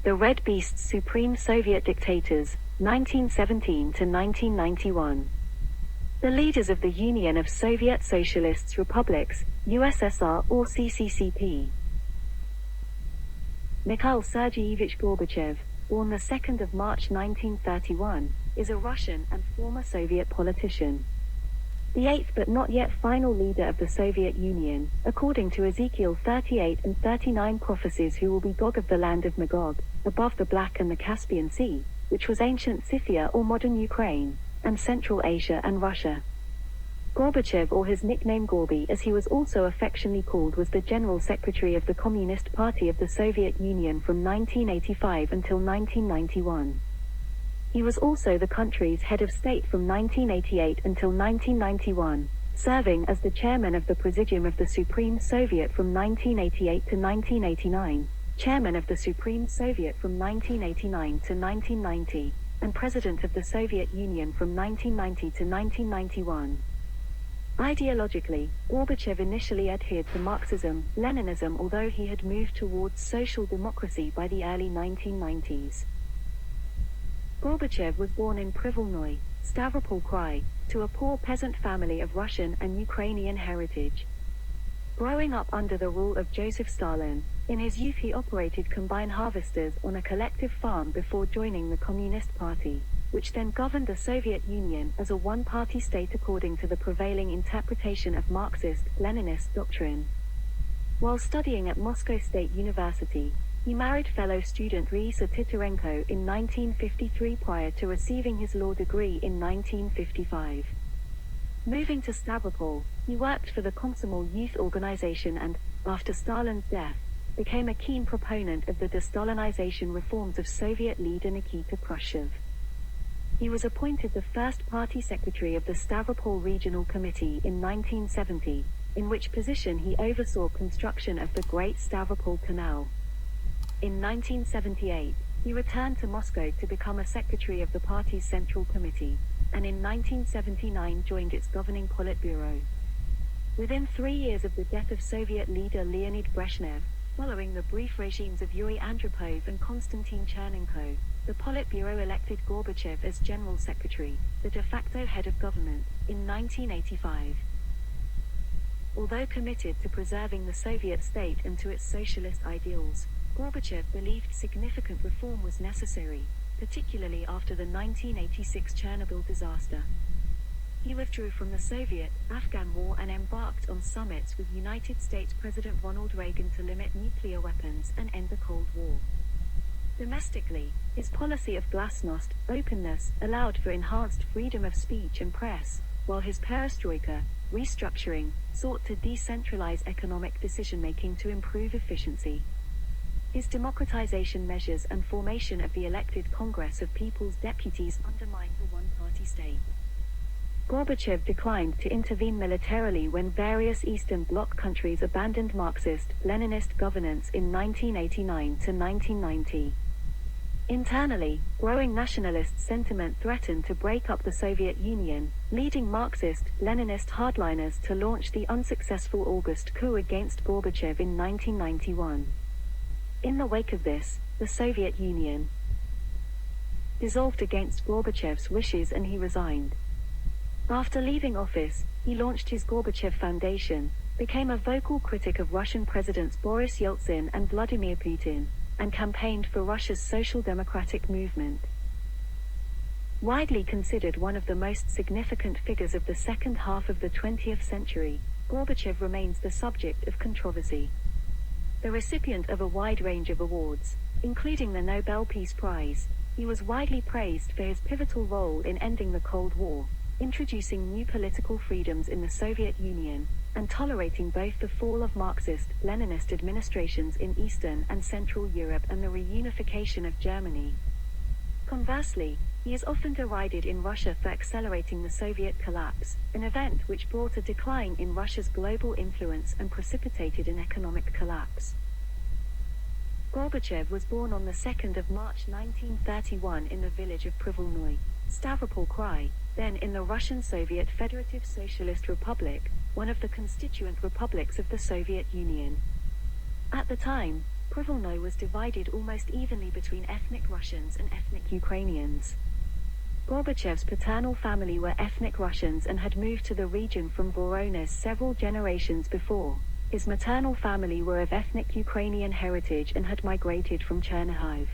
The Red Beast's Supreme Soviet Dictators, 1917 to 1991. The leaders of the Union of Soviet Socialist Republics, USSR or CCCP. Mikhail Sergeyevich Gorbachev, born the 2nd of March 1931, is a Russian and former Soviet politician. The eighth but not yet final leader of the Soviet Union, according to Ezekiel 38 and 39 prophecies, who will be Gog of the land of Magog, above the Black and the Caspian Sea, which was ancient Scythia or modern Ukraine, and Central Asia and Russia. Gorbachev, or his nickname Gorby as he was also affectionately called, was the General Secretary of the Communist Party of the Soviet Union from 1985 until 1991. He was also the country's head of state from 1988 until 1991, serving as the chairman of the Presidium of the Supreme Soviet from 1988 to 1989, chairman of the Supreme Soviet from 1989 to 1990, and president of the Soviet Union from 1990 to 1991. Ideologically, Gorbachev initially adhered to Marxism-Leninism, although he had moved towards social democracy by the early 1990s. Gorbachev was born in Privolnoy, Stavropol Krai, to a poor peasant family of Russian and Ukrainian heritage. Growing up under the rule of Joseph Stalin, in his youth he operated combined harvesters on a collective farm before joining the Communist Party, which then governed the Soviet Union as a one-party state according to the prevailing interpretation of Marxist-Leninist doctrine. While studying at Moscow State University, he married fellow student Raisa Titarenko in 1953 prior to receiving his law degree in 1955. Moving to Stavropol, he worked for the Komsomol youth organization and, after Stalin's death, became a keen proponent of the de-Stalinization reforms of Soviet leader Nikita Khrushchev. He was appointed the first party secretary of the Stavropol Regional Committee in 1970, in which position he oversaw construction of the Great Stavropol Canal. In 1978, he returned to Moscow to become a secretary of the party's Central Committee, and in 1979 joined its governing Politburo. Within 3 years of the death of Soviet leader Leonid Brezhnev, following the brief regimes of Yuri Andropov and Konstantin Chernenko, the Politburo elected Gorbachev as General Secretary, the de facto head of government, in 1985. Although committed to preserving the Soviet state and to its socialist ideals, Gorbachev believed significant reform was necessary, particularly after the 1986 Chernobyl disaster. He withdrew from the Soviet-Afghan War and embarked on summits with United States President Ronald Reagan to limit nuclear weapons and end the Cold War. Domestically, his policy of glasnost, openness, allowed for enhanced freedom of speech and press, while his perestroika, restructuring, sought to decentralize economic decision-making to improve efficiency. His democratization measures and formation of the elected Congress of People's Deputies undermined the one-party state. Gorbachev declined to intervene militarily when various Eastern Bloc countries abandoned Marxist-Leninist governance in 1989 to 1990. Internally, growing nationalist sentiment threatened to break up the Soviet Union, leading Marxist-Leninist hardliners to launch the unsuccessful August coup against Gorbachev in 1991. In the wake of this, the Soviet Union dissolved against Gorbachev's wishes and he resigned. After leaving office, he launched his Gorbachev Foundation, became a vocal critic of Russian Presidents Boris Yeltsin and Vladimir Putin, and campaigned for Russia's social democratic movement. Widely considered one of the most significant figures of the second half of the 20th century, Gorbachev remains the subject of controversy. The recipient of a wide range of awards, including the Nobel Peace Prize, he was widely praised for his pivotal role in ending the Cold War, introducing new political freedoms in the Soviet Union, and tolerating both the fall of Marxist-Leninist administrations in Eastern and Central Europe and the reunification of Germany. Conversely, he is often derided in Russia for accelerating the Soviet collapse, an event which brought a decline in Russia's global influence and precipitated an economic collapse. Gorbachev was born on the 2nd of March 1931 in the village of Privolnoy, Stavropol Krai, then in the Russian Soviet Federative Socialist Republic, one of the constituent republics of the Soviet Union. At the time, Privolnoy was divided almost evenly between ethnic Russians and ethnic Ukrainians. Gorbachev's paternal family were ethnic Russians and had moved to the region from Voronezh several generations before. His maternal family were of ethnic Ukrainian heritage and had migrated from Chernihiv.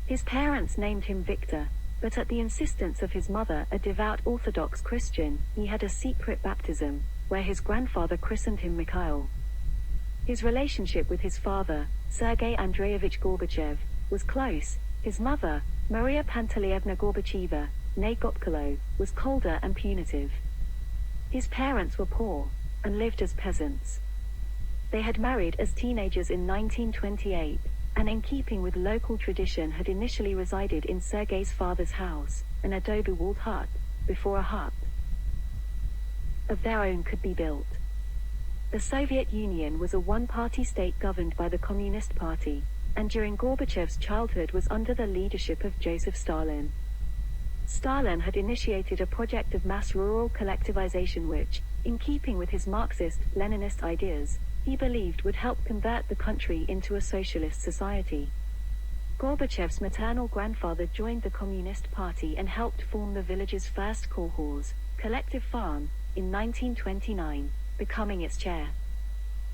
His parents named him Victor, but at the insistence of his mother, a devout Orthodox Christian, he had a secret baptism, where his grandfather christened him Mikhail. His relationship with his father, Sergei Andreevich Gorbachev, was close. His mother, Maria Pantelievna Gorbacheva, née Gopkalo, was colder and punitive. His parents were poor, and lived as peasants. They had married as teenagers in 1928, and in keeping with local tradition had initially resided in Sergei's father's house, an adobe walled hut, before a hut of their own could be built. The Soviet Union was a one-party state governed by the Communist Party, and during Gorbachev's childhood was under the leadership of Joseph Stalin. Stalin had initiated a project of mass rural collectivization which, in keeping with his Marxist-Leninist ideas, he believed would help convert the country into a socialist society. Gorbachev's maternal grandfather joined the Communist Party and helped form the village's first kolkhoz, collective farm, in 1929, becoming its chair.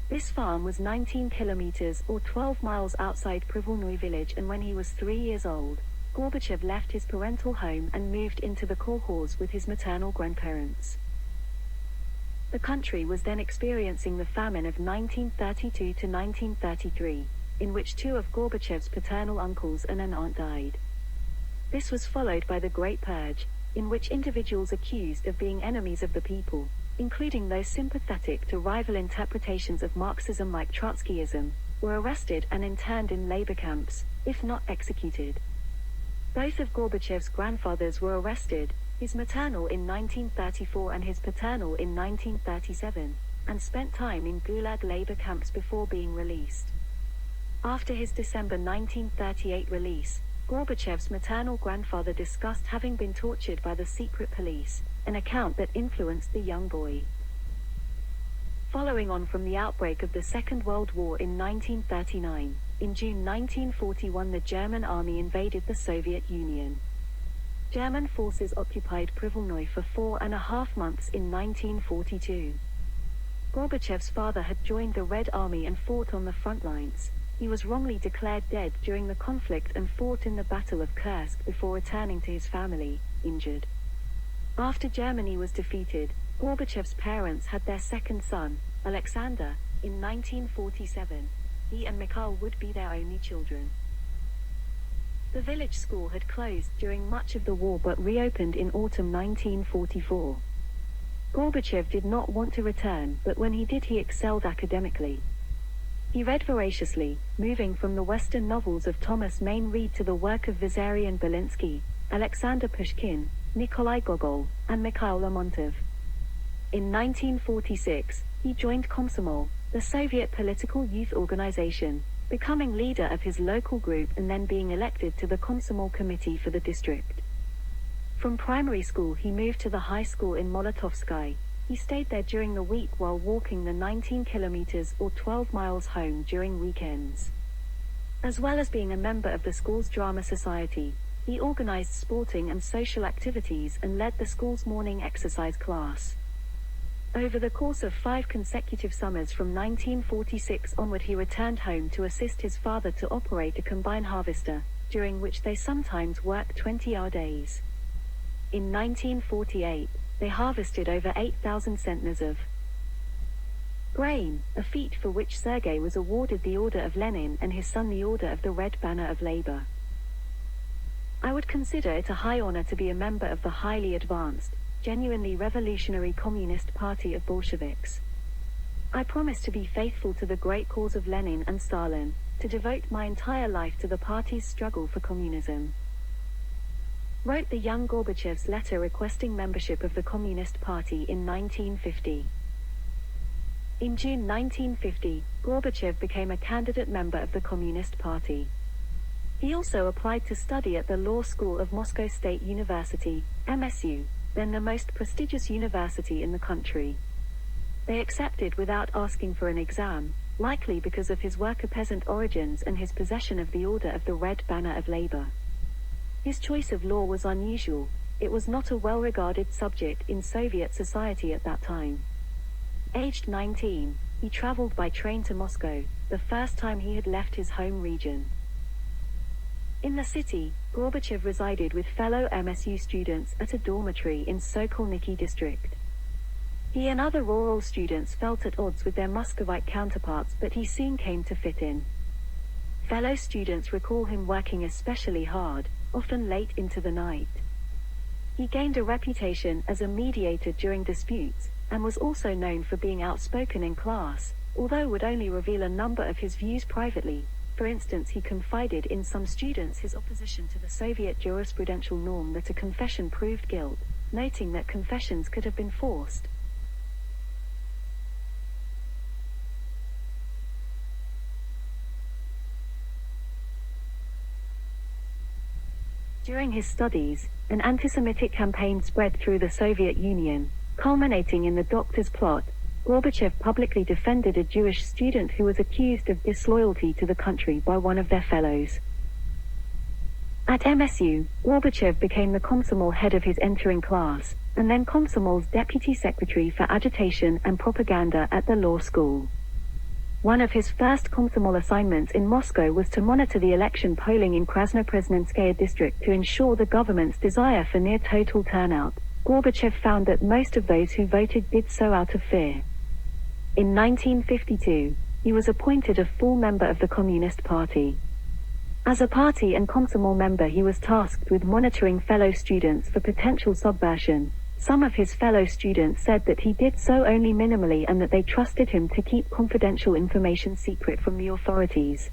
This farm was 19 kilometers or 12 miles outside Privolnoy village, and when he was 3 years old, Gorbachev left his parental home and moved into the kolkhoz with his maternal grandparents. The country was then experiencing the famine of 1932 to 1933, in which 2 of Gorbachev's paternal uncles and an aunt died. This was followed by the Great Purge, in which individuals accused of being enemies of the people, including those sympathetic to rival interpretations of Marxism like Trotskyism, were arrested and interned in labor camps, if not executed. Both of Gorbachev's grandfathers were arrested, his maternal in 1934 and his paternal in 1937, and spent time in Gulag labor camps before being released. After his December 1938 release, Gorbachev's maternal grandfather discussed having been tortured by the secret police, an account that influenced the young boy. Following on from the outbreak of the Second World War in 1939, in June 1941 the German army invaded the Soviet Union. German forces occupied Privolnoy for 4.5 months in 1942. Gorbachev's father had joined the Red Army and fought on the front lines. He was wrongly declared dead during the conflict and fought in the Battle of Kursk before returning to his family, injured. After Germany was defeated, Gorbachev's parents had their second son, Alexander, in 1947. He and Mikhail would be their only children. The village school had closed during much of the war but reopened in autumn 1944. Gorbachev did not want to return, but when he did he excelled academically. He read voraciously, moving from the Western novels of Thomas Mayne Reid to the work of Vissarion Belinsky, Alexander Pushkin, Nikolai Gogol, and Mikhail Lermontov. In 1946, he joined Komsomol, the Soviet political youth organization, becoming leader of his local group and then being elected to the Komsomol committee for the district. From primary school he moved to the high school in Molotovsky. He stayed there during the week while walking the 19 kilometers or 12 miles home during weekends. As well as being a member of the school's drama society, he organized sporting and social activities and led the school's morning exercise class. Over the course of 5 consecutive summers from 1946 onward he returned home to assist his father to operate a combine harvester, during which they sometimes worked 20-hour days. In 1948, they harvested over 8,000 centners of grain, a feat for which Sergei was awarded the Order of Lenin and his son the Order of the Red Banner of Labor. I would consider it a high honor to be a member of the highly advanced, genuinely revolutionary Communist Party of Bolsheviks. I promise to be faithful to the great cause of Lenin and Stalin, to devote my entire life to the party's struggle for communism. Wrote the young Gorbachev's letter requesting membership of the Communist Party in 1950. In June 1950, Gorbachev became a candidate member of the Communist Party. He also applied to study at the Law School of Moscow State University, MSU, then the most prestigious university in the country. They accepted without asking for an exam, likely because of his worker peasant origins and his possession of the Order of the Red Banner of Labor. His choice of law was unusual. It was not a well-regarded subject in Soviet society at that time. Aged 19, he traveled by train to Moscow, the first time he had left his home region. In the city, Gorbachev resided with fellow MSU students at a dormitory in Sokolniki district. He and other rural students felt at odds with their Muscovite counterparts, but he soon came to fit in. Fellow students recall him working especially hard, often late into the night. He gained a reputation as a mediator during disputes, and was also known for being outspoken in class, although would only reveal a number of his views privately. For instance, he confided in some students his opposition to the Soviet jurisprudential norm that a confession proved guilt, noting that confessions could have been forced. During his studies, an anti-Semitic campaign spread through the Soviet Union, culminating in the Doctors' plot. Gorbachev publicly defended a Jewish student who was accused of disloyalty to the country by one of their fellows. At MSU, Gorbachev became the Komsomol head of his entering class, and then Komsomol's deputy secretary for agitation and propaganda at the law school. One of his first Komsomol assignments in Moscow was to monitor the election polling in Krasnoprezhnenskaya district to ensure the government's desire for near total turnout. Gorbachev found that most of those who voted did so out of fear. In 1952, he was appointed a full member of the Communist Party. As a party and Komsomol member, he was tasked with monitoring fellow students for potential subversion. Some of his fellow students said that he did so only minimally and that they trusted him to keep confidential information secret from the authorities.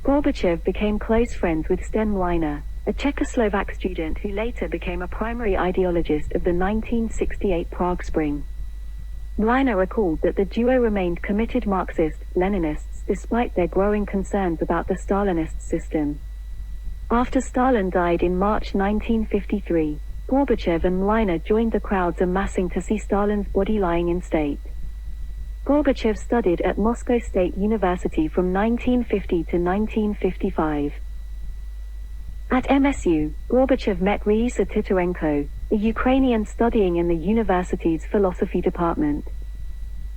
Gorbachev became close friends with Sten Mlynarch, a Czechoslovak student who later became a primary ideologist of the 1968 Prague Spring. Mlynarch recalled that the duo remained committed Marxist-Leninists despite their growing concerns about the Stalinist system. After Stalin died in March 1953, Gorbachev and Mlynarch joined the crowds amassing to see Stalin's body lying in state. Gorbachev studied at Moscow State University from 1950 to 1955. At MSU, Gorbachev met Raisa Titarenko, a Ukrainian studying in the university's philosophy department.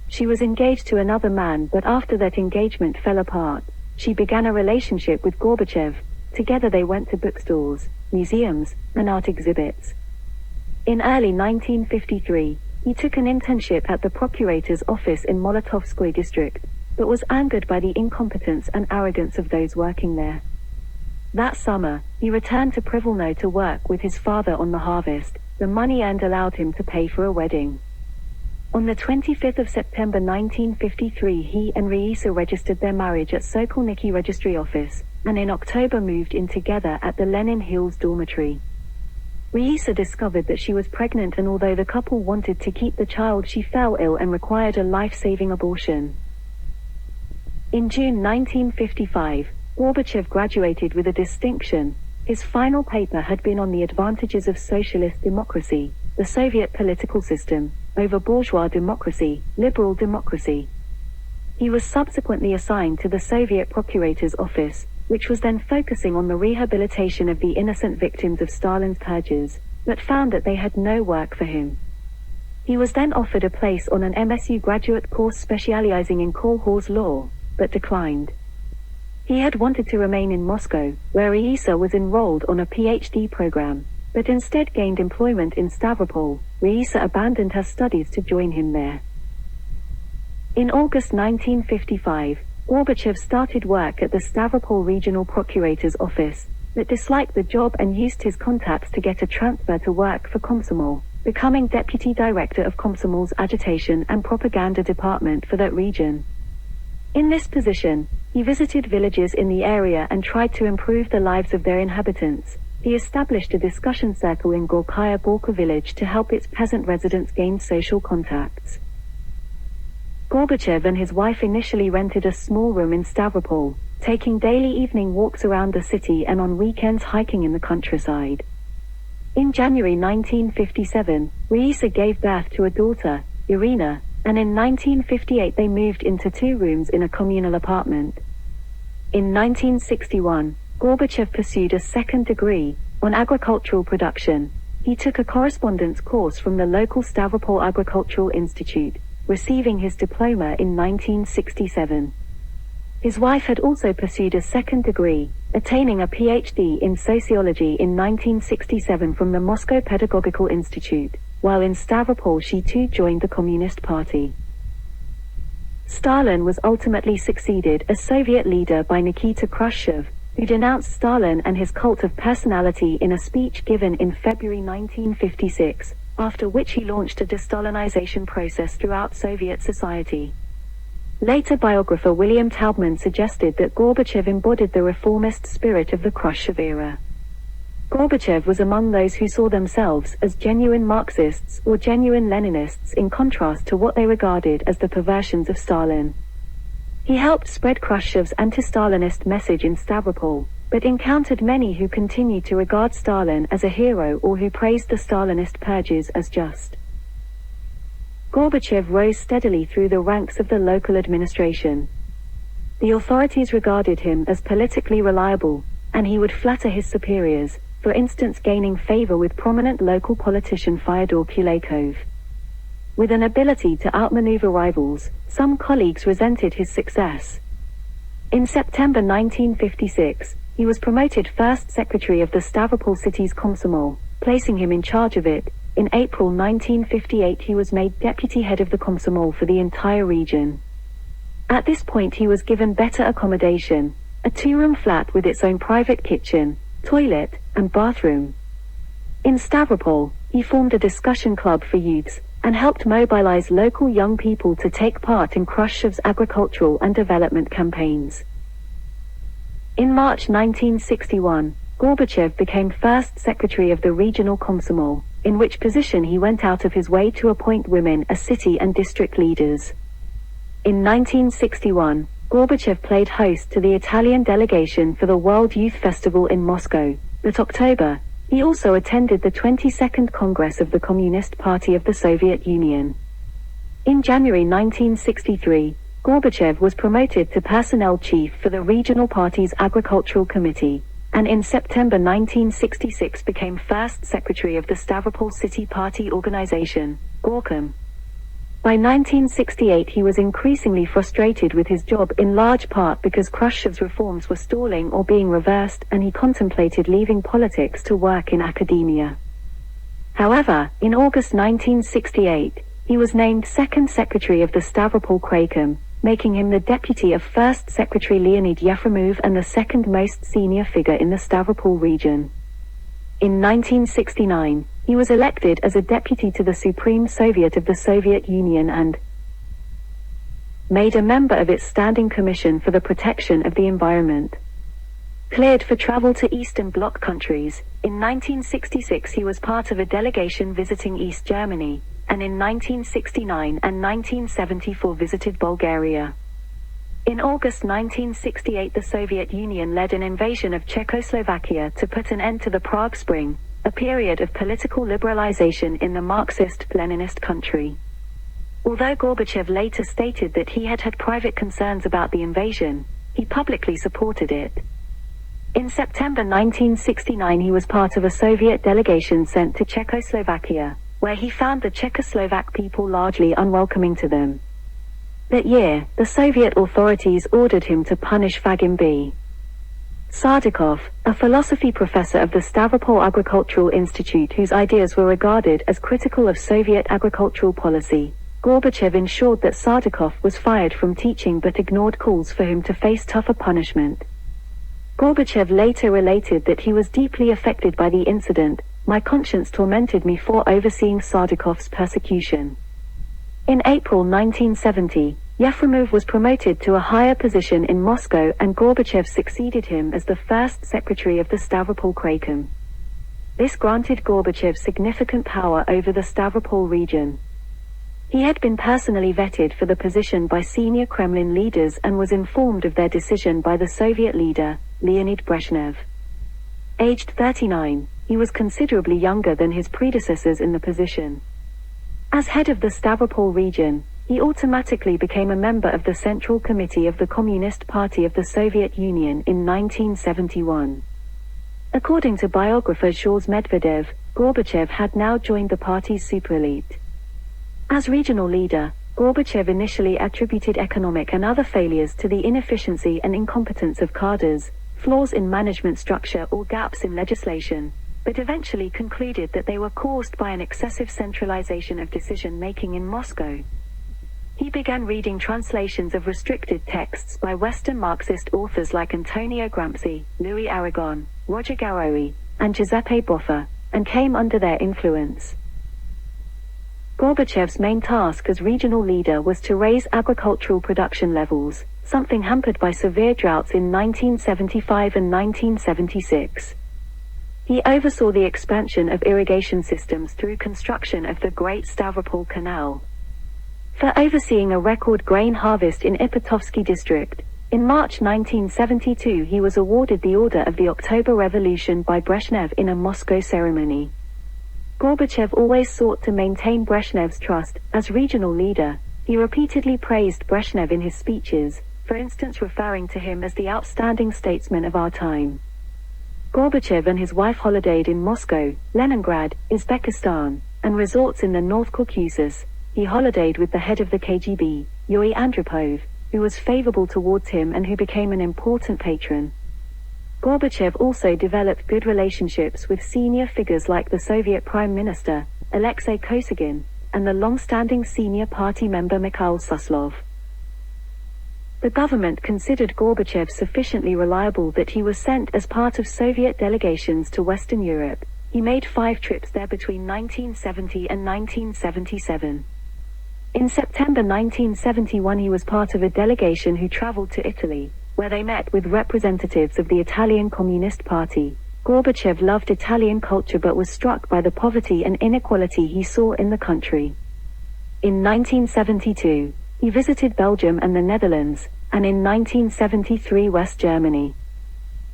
She was engaged to another man, but after that engagement fell apart, she began a relationship with Gorbachev. Together they went to bookstores, museums, and art exhibits. In early 1953, he took an internship at the procurator's office in Molotovskoye district, but was angered by the incompetence and arrogance of those working there. That summer, he returned to Privolno to work with his father on the harvest. The money earned allowed him to pay for a wedding. On the 25th of September 1953, he and Raisa registered their marriage at Sokolniki Registry Office, and in October moved in together at the Lenin Hills dormitory. Raisa discovered that she was pregnant, and although the couple wanted to keep the child, she fell ill and required a life-saving abortion. In June 1955, Gorbachev graduated with a distinction. His final paper had been on the advantages of socialist democracy, the Soviet political system, over bourgeois democracy, liberal democracy. He was subsequently assigned to the Soviet Procurator's office, which was then focusing on the rehabilitation of the innocent victims of Stalin's purges, but found that they had no work for him. He was then offered a place on an MSU graduate course specializing in kolkhoz law, but declined. He had wanted to remain in Moscow, where Raisa was enrolled on a PhD program, but instead gained employment in Stavropol. Raisa abandoned her studies to join him there. In August 1955, Gorbachev started work at the Stavropol Regional Procurator's office, but disliked the job and used his contacts to get a transfer to work for Komsomol, becoming deputy director of Komsomol's agitation and propaganda department for that region. In this position, he visited villages in the area and tried to improve the lives of their inhabitants. He established a discussion circle in Gorkaya Borka village to help its peasant residents gain social contacts. Gorbachev and his wife initially rented a small room in Stavropol, taking daily evening walks around the city and on weekends hiking in the countryside. In January 1957, Raisa gave birth to a daughter, Irina, and in 1958 they moved into 2 rooms in a communal apartment. In 1961, Gorbachev pursued a second degree on agricultural production. He took a correspondence course from the local Stavropol Agricultural Institute, receiving his diploma in 1967. His wife had also pursued a second degree, attaining a PhD in sociology in 1967 from the Moscow Pedagogical Institute, while in Stavropol she too joined the Communist Party. Stalin was ultimately succeeded as Soviet leader by Nikita Khrushchev, who denounced Stalin and his cult of personality in a speech given in February 1956, after which he launched a de-Stalinization process throughout Soviet society. Later biographer William Taubman suggested that Gorbachev embodied the reformist spirit of the Khrushchev era. Gorbachev was among those who saw themselves as genuine Marxists or genuine Leninists in contrast to what they regarded as the perversions of Stalin. He helped spread Khrushchev's anti-Stalinist message in Stavropol, but encountered many who continued to regard Stalin as a hero or who praised the Stalinist purges as just. Gorbachev rose steadily through the ranks of the local administration. The authorities regarded him as politically reliable, and he would flatter his superiors, for instance gaining favor with prominent local politician Fyodor Kulakov. With an ability to outmaneuver rivals, some colleagues resented his success. In September 1956, he was promoted first secretary of the Stavropol city's Komsomol, placing him in charge of it. In April 1958 he was made deputy head of the Komsomol for the entire region. At this point he was given better accommodation, a 2-room flat with its own private kitchen, toilet, and bathroom. In Stavropol, he formed a discussion club for youths, and helped mobilize local young people to take part in Khrushchev's agricultural and development campaigns. In March 1961, Gorbachev became first secretary of the regional Komsomol, in which position he went out of his way to appoint women as city and district leaders. In 1961, Gorbachev played host to the Italian delegation for the World Youth Festival in Moscow. That October, he also attended the 22nd Congress of the Communist Party of the Soviet Union. In January 1963, Gorbachev was promoted to personnel chief for the regional party's agricultural committee, and in September 1966 became first secretary of the Stavropol City Party organization, Gorkom. By 1968 he was increasingly frustrated with his job in large part because Khrushchev's reforms were stalling or being reversed, and he contemplated leaving politics to work in academia. However, in August 1968, he was named second secretary of the Stavropol Kraikom, making him the deputy of first secretary Leonid Yefremov and the second most senior figure in the Stavropol region. In 1969, he was elected as a deputy to the Supreme Soviet of the Soviet Union and made a member of its Standing Commission for the Protection of the Environment. Cleared for travel to Eastern Bloc countries, in 1966 he was part of a delegation visiting East Germany, and in 1969 and 1974 visited Bulgaria. In August 1968 the Soviet Union led an invasion of Czechoslovakia to put an end to the Prague Spring, a period of political liberalization in the Marxist-Leninist country. Although Gorbachev later stated that he had had private concerns about the invasion, he publicly supported it. In September 1969 he was part of a Soviet delegation sent to Czechoslovakia, where he found the Czechoslovak people largely unwelcoming to them. That year, the Soviet authorities ordered him to punish Fagin B. Sardikov, a philosophy professor of the Stavropol Agricultural Institute whose ideas were regarded as critical of Soviet agricultural policy. Gorbachev ensured that Sardikov was fired from teaching but ignored calls for him to face tougher punishment. Gorbachev later related that he was deeply affected by the incident. My conscience tormented me for overseeing Sardikov's persecution. In April 1970, Yefremov was promoted to a higher position in Moscow and Gorbachev succeeded him as the first secretary of the Stavropol Kraikom. This granted Gorbachev significant power over the Stavropol region. He had been personally vetted for the position by senior Kremlin leaders and was informed of their decision by the Soviet leader, Leonid Brezhnev. Aged 39, he was considerably younger than his predecessors in the position. As head of the Stavropol region, He automatically became a member of the Central Committee of the Communist Party of the Soviet Union in 1971. According to biographer George Medvedev, Gorbachev had now joined the party's super elite. As regional leader, Gorbachev initially attributed economic and other failures to the inefficiency and incompetence of cadres, flaws in management structure or gaps in legislation, but eventually concluded that they were caused by an excessive centralization of decision-making in Moscow. He began reading translations of restricted texts by Western Marxist authors like Antonio Gramsci, Louis Aragon, Roger Garaury, and Giuseppe Boffa, and came under their influence. Gorbachev's main task as regional leader was to raise agricultural production levels, something hampered by severe droughts in 1975 and 1976. He oversaw the expansion of irrigation systems through construction of the Great Stavropol Canal. For overseeing a record grain harvest in Ipatovsky district, in March 1972 he was awarded the Order of the October Revolution by Brezhnev in a Moscow ceremony. Gorbachev always sought to maintain Brezhnev's trust. As regional leader, he repeatedly praised Brezhnev in his speeches, for instance referring to him as the outstanding statesman of our time. Gorbachev and his wife holidayed in Moscow, Leningrad, Uzbekistan, and resorts in the North Caucasus. He holidayed with the head of the KGB, Yuri Andropov, who was favorable towards him and who became an important patron. Gorbachev also developed good relationships with senior figures like the Soviet Prime Minister, Alexei Kosygin, and the long-standing senior party member Mikhail Suslov. The government considered Gorbachev sufficiently reliable that he was sent as part of Soviet delegations to Western Europe. He made 5 trips there between 1970 and 1977. In September 1971 he was part of a delegation who traveled to Italy, where they met with representatives of the Italian Communist Party. Gorbachev loved Italian culture but was struck by the poverty and inequality he saw in the country. In 1972, he visited Belgium and the Netherlands, and in 1973 West Germany.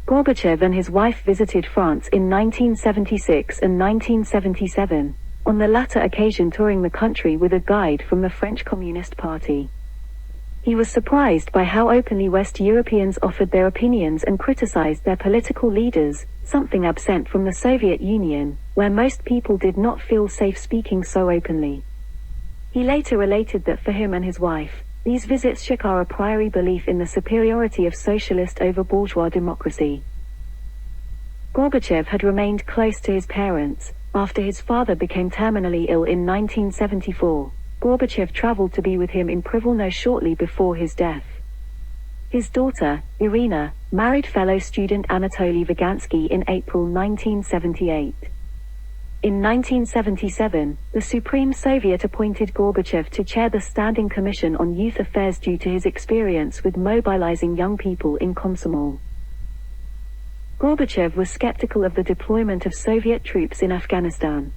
Gorbachev and his wife visited France in 1976 and 1977, on the latter occasion touring the country with a guide from the French Communist Party. He was surprised by how openly West Europeans offered their opinions and criticized their political leaders, something absent from the Soviet Union, where most people did not feel safe speaking so openly. He later related that for him and his wife, these visits shook a priori belief in the superiority of socialist over bourgeois democracy. Gorbachev had remained close to his parents. After his father became terminally ill in 1974, Gorbachev traveled to be with him in Privolno shortly before his death. His daughter, Irina, married fellow student Anatoly Vygansky in April 1978. In 1977, the Supreme Soviet appointed Gorbachev to chair the Standing Commission on Youth Affairs due to his experience with mobilizing young people in Komsomol. Gorbachev was skeptical of the deployment of Soviet troops in Afghanistan.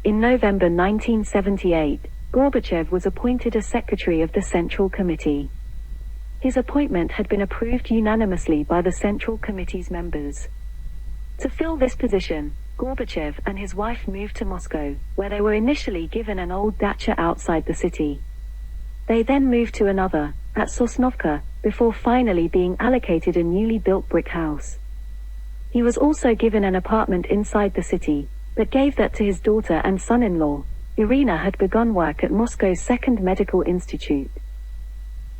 In November 1978, Gorbachev was appointed as secretary of the Central Committee. His appointment had been approved unanimously by the Central Committee's members. To fill this position, Gorbachev and his wife moved to Moscow, where they were initially given an old dacha outside the city. They then moved to another, at Sosnovka, before finally being allocated a newly built brick house. He was also given an apartment inside the city, but gave that to his daughter and son-in-law. Irina had begun work at Moscow's Second Medical Institute.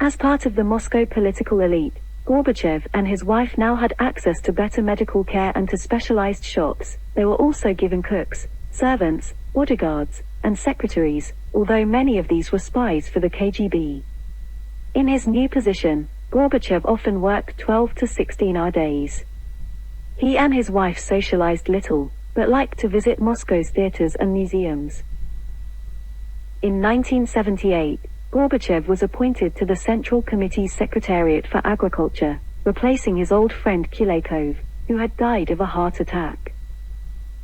As part of the Moscow political elite, Gorbachev and his wife now had access to better medical care and to specialized shops. They were also given cooks, servants, bodyguards, and secretaries, although many of these were spies for the KGB. In his new position, Gorbachev often worked 12 to 16-hour days. He and his wife socialized little, but liked to visit Moscow's theaters and museums. In 1978, Gorbachev was appointed to the Central Committee's Secretariat for Agriculture, replacing his old friend Kulakov, who had died of a heart attack.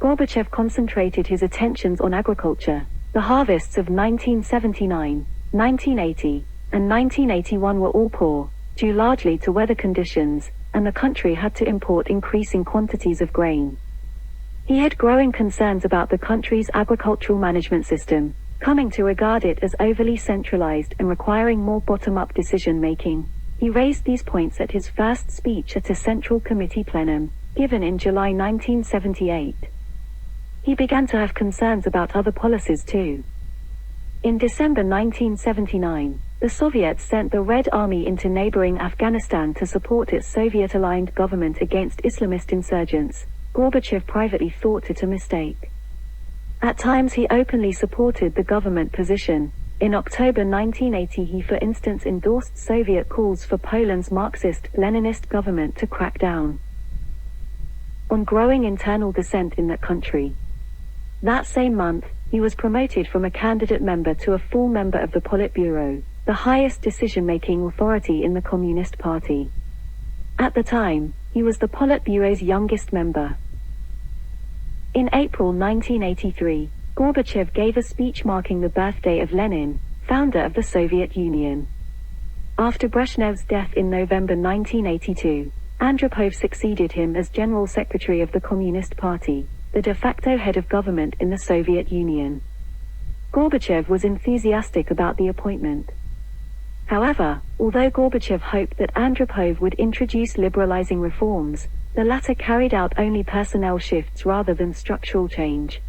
Gorbachev concentrated his attentions on agriculture. The harvests of 1979, 1980, and 1981 were all poor, due largely to weather conditions, and the country had to import increasing quantities of grain. He had growing concerns about the country's agricultural management system. coming to regard it as overly centralized and requiring more bottom-up decision-making. He raised these points at his first speech at a Central Committee plenum, given in July 1978. He began to have concerns about other policies too. In December 1979, the Soviets sent the Red Army into neighboring Afghanistan to support its Soviet-aligned government against Islamist insurgents. Gorbachev privately thought it a mistake. At times he openly supported the government position. In October 1980 he for instance endorsed Soviet calls for Poland's Marxist-Leninist government to crack down on growing internal dissent in that country. That same month, he was promoted from a candidate member to a full member of the Politburo, the highest decision-making authority in the Communist Party. At the time, he was the Politburo's youngest member. In April 1983, Gorbachev gave a speech marking the birthday of Lenin, founder of the Soviet Union. After Brezhnev's death in November 1982, Andropov succeeded him as General Secretary of the Communist Party, the de facto head of government in the Soviet Union. Gorbachev was enthusiastic about the appointment. However, although Gorbachev hoped that Andropov would introduce liberalizing reforms, the latter carried out only personnel shifts rather than structural change.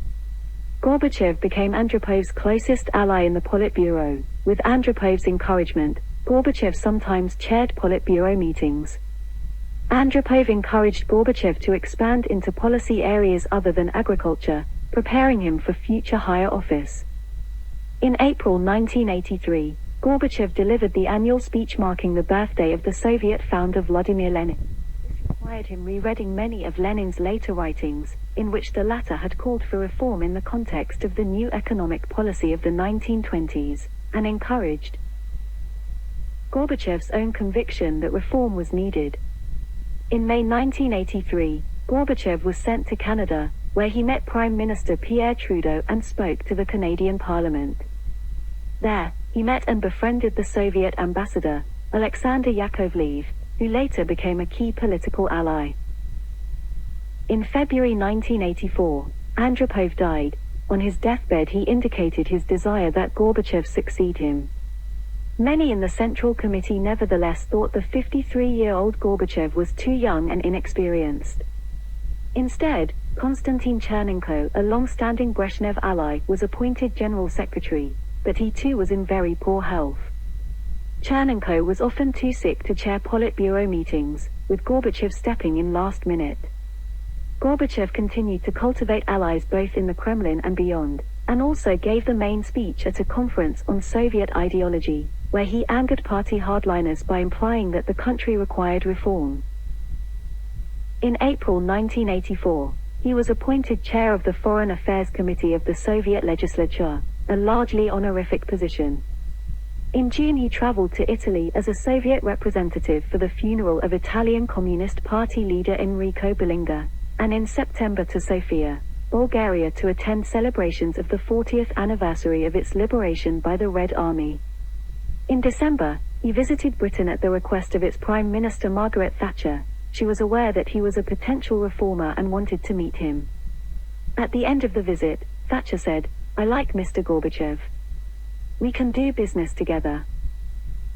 Gorbachev became Andropov's closest ally in the Politburo. With Andropov's encouragement, Gorbachev sometimes chaired Politburo meetings. Andropov encouraged Gorbachev to expand into policy areas other than agriculture, preparing him for future higher office. In April 1983, Gorbachev delivered the annual speech marking the birthday of the Soviet founder Vladimir Lenin. This required him rereading many of Lenin's later writings, in which the latter had called for reform in the context of the new economic policy of the 1920s, and encouraged Gorbachev's own conviction that reform was needed. In May 1983, Gorbachev was sent to Canada, where he met Prime Minister Pierre Trudeau and spoke to the Canadian Parliament. There, he met and befriended the Soviet ambassador, Alexander Yakovlev, who later became a key political ally. In February 1984, Andropov died. On his deathbed he indicated his desire that Gorbachev succeed him. Many in the Central Committee nevertheless thought the 53-year-old Gorbachev was too young and inexperienced. Instead, Konstantin Chernenko, a long-standing Brezhnev ally, was appointed General Secretary, but he too was in very poor health. Chernenko was often too sick to chair Politburo meetings, with Gorbachev stepping in last minute. Gorbachev continued to cultivate allies both in the Kremlin and beyond, and also gave the main speech at a conference on Soviet ideology, where he angered party hardliners by implying that the country required reform. In April 1984, he was appointed chair of the Foreign Affairs Committee of the Soviet Legislature, a largely honorific position. In June he traveled to Italy as a Soviet representative for the funeral of Italian Communist Party leader Enrico Berlinguer, and in September to Sofia, Bulgaria to attend celebrations of the 40th anniversary of its liberation by the Red Army. In December, he visited Britain at the request of its Prime Minister Margaret Thatcher. She was aware that he was a potential reformer and wanted to meet him. At the end of the visit, Thatcher said, "I like Mr. Gorbachev. We can do business together."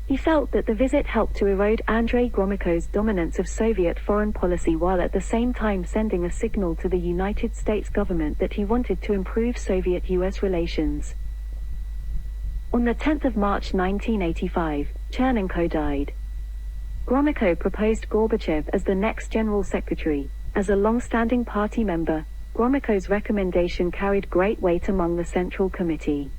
He felt that the visit helped to erode Andrei Gromyko's dominance of Soviet foreign policy while at the same time sending a signal to the United States government that he wanted to improve Soviet-US relations. On the 10th of March 1985, Chernenko died. Gromyko proposed Gorbachev as the next General Secretary. As a long-standing party member, Gromyko's recommendation carried great weight among the Central Committee.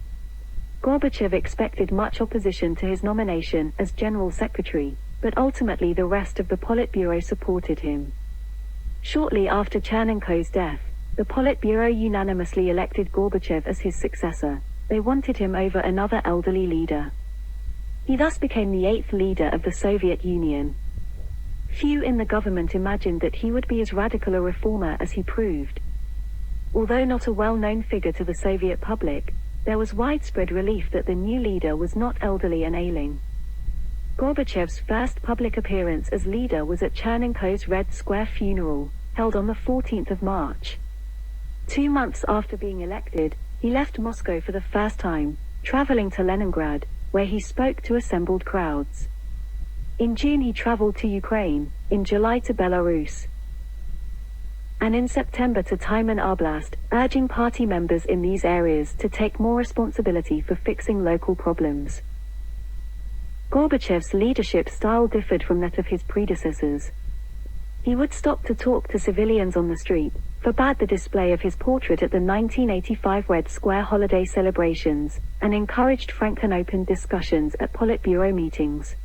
Gorbachev expected much opposition to his nomination as General Secretary, but ultimately the rest of the Politburo supported him. Shortly after Chernenko's death, the Politburo unanimously elected Gorbachev as his successor. They wanted him over another elderly leader. He thus became the 8th leader of the Soviet Union. Few in the government imagined that he would be as radical a reformer as he proved. Although not a well-known figure to the Soviet public, there was widespread relief that the new leader was not elderly and ailing. Gorbachev's first public appearance as leader was at Chernenko's Red Square funeral, held on the 14th of March. 2 months after being elected, He left Moscow for the first time, traveling to Leningrad, where he spoke to assembled crowds. In June he traveled to Ukraine, in July to Belarus, and in September to Tyman Oblast, urging party members in these areas to take more responsibility for fixing local problems. Gorbachev's leadership style differed from that of his predecessors. He would stop to talk to civilians on the street, forbade the display of his portrait at the 1985 Red Square holiday celebrations, and encouraged frank and open discussions at Politburo meetings.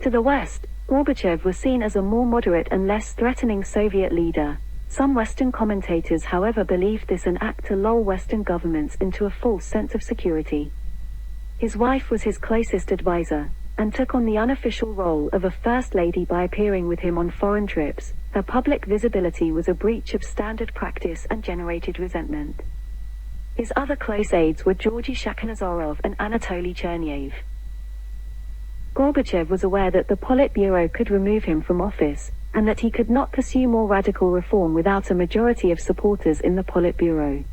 To the West, Gorbachev was seen as a more moderate and less threatening Soviet leader. Some Western commentators, however, believed this an act to lull Western governments into a false sense of security. His wife was his closest advisor, and took on the unofficial role of a first lady by appearing with him on foreign trips. Her public visibility was a breach of standard practice and generated resentment. His other close aides were Georgy Shakhnazarov and Anatoly Cherniev. Gorbachev was aware that the Politburo could remove him from office, and that he could not pursue more radical reform without a majority of supporters in the Politburo.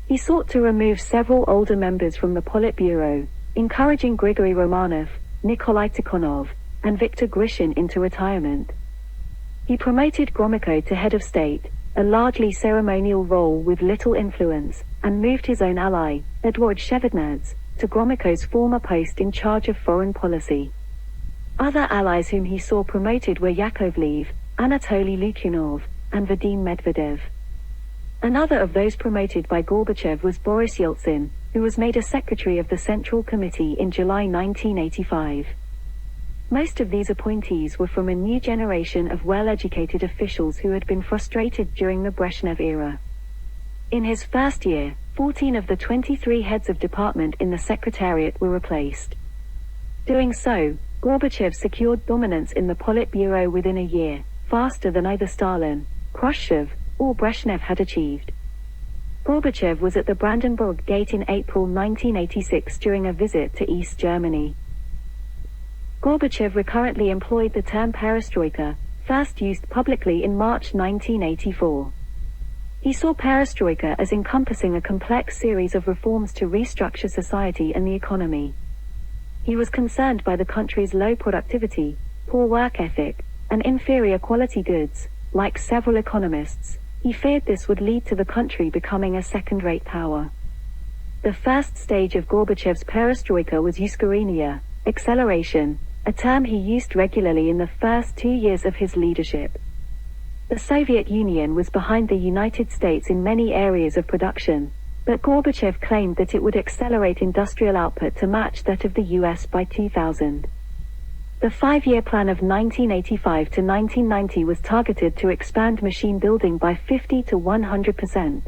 He sought to remove several older members from the Politburo, encouraging Grigory Romanov, Nikolai Tikhonov, and Viktor Grishin into retirement. He promoted Gromyko to head of state, a largely ceremonial role with little influence, and moved his own ally, Eduard Shevardnadze, to Gromyko's former post in charge of foreign policy. Other allies whom he saw promoted were Yakovlev, Anatoly Lukyanov, and Vadim Medvedev. Another of those promoted by Gorbachev was Boris Yeltsin, who was made a secretary of the Central Committee in July 1985. Most of these appointees were from a new generation of well-educated officials who had been frustrated during the Brezhnev era. In his first year, 14 of the 23 heads of department in the Secretariat were replaced. Doing so, Gorbachev secured dominance in the Politburo within a year, faster than either Stalin, Khrushchev, or Brezhnev had achieved. Gorbachev was at the Brandenburg Gate in April 1986 during a visit to East Germany. Gorbachev recurrently employed the term perestroika, first used publicly in March 1984. He saw perestroika as encompassing a complex series of reforms to restructure society and the economy. He was concerned by the country's low productivity, poor work ethic, and inferior quality goods. Like several economists, he feared this would lead to the country becoming a second-rate power. The first stage of Gorbachev's perestroika was uskoreniya, acceleration, a term he used regularly in the first 2 years of his leadership. The Soviet Union was behind the United States in many areas of production, but Gorbachev claimed that it would accelerate industrial output to match that of the US by 2000. The 5-year plan of 1985 to 1990 was targeted to expand machine building by 50 to 100%.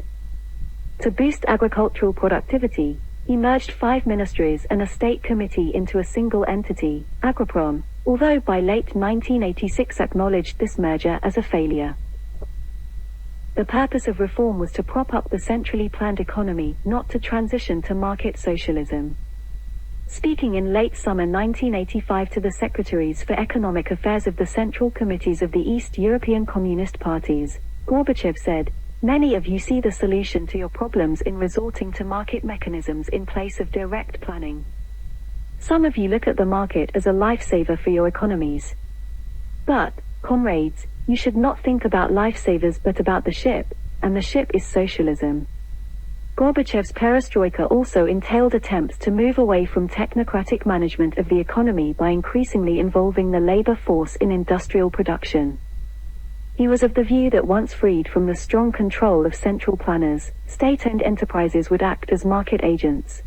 To boost agricultural productivity, he merged 5 ministries and a state committee into a single entity, Agriprom, although by late 1986 acknowledged this merger as a failure. The purpose of reform was to prop up the centrally planned economy, not to transition to market socialism. Speaking in late summer 1985 to the secretaries for economic affairs of the central committees of the East European Communist parties, Gorbachev said, "Many of you see the solution to your problems in resorting to market mechanisms in place of direct planning. Some of you look at the market as a lifesaver for your economies. But, comrades, you should not think about lifesavers but about the ship, and the ship is socialism." Gorbachev's perestroika also entailed attempts to move away from technocratic management of the economy by increasingly involving the labor force in industrial production. He was of the view that once freed from the strong control of central planners, state-owned enterprises would act as market agents.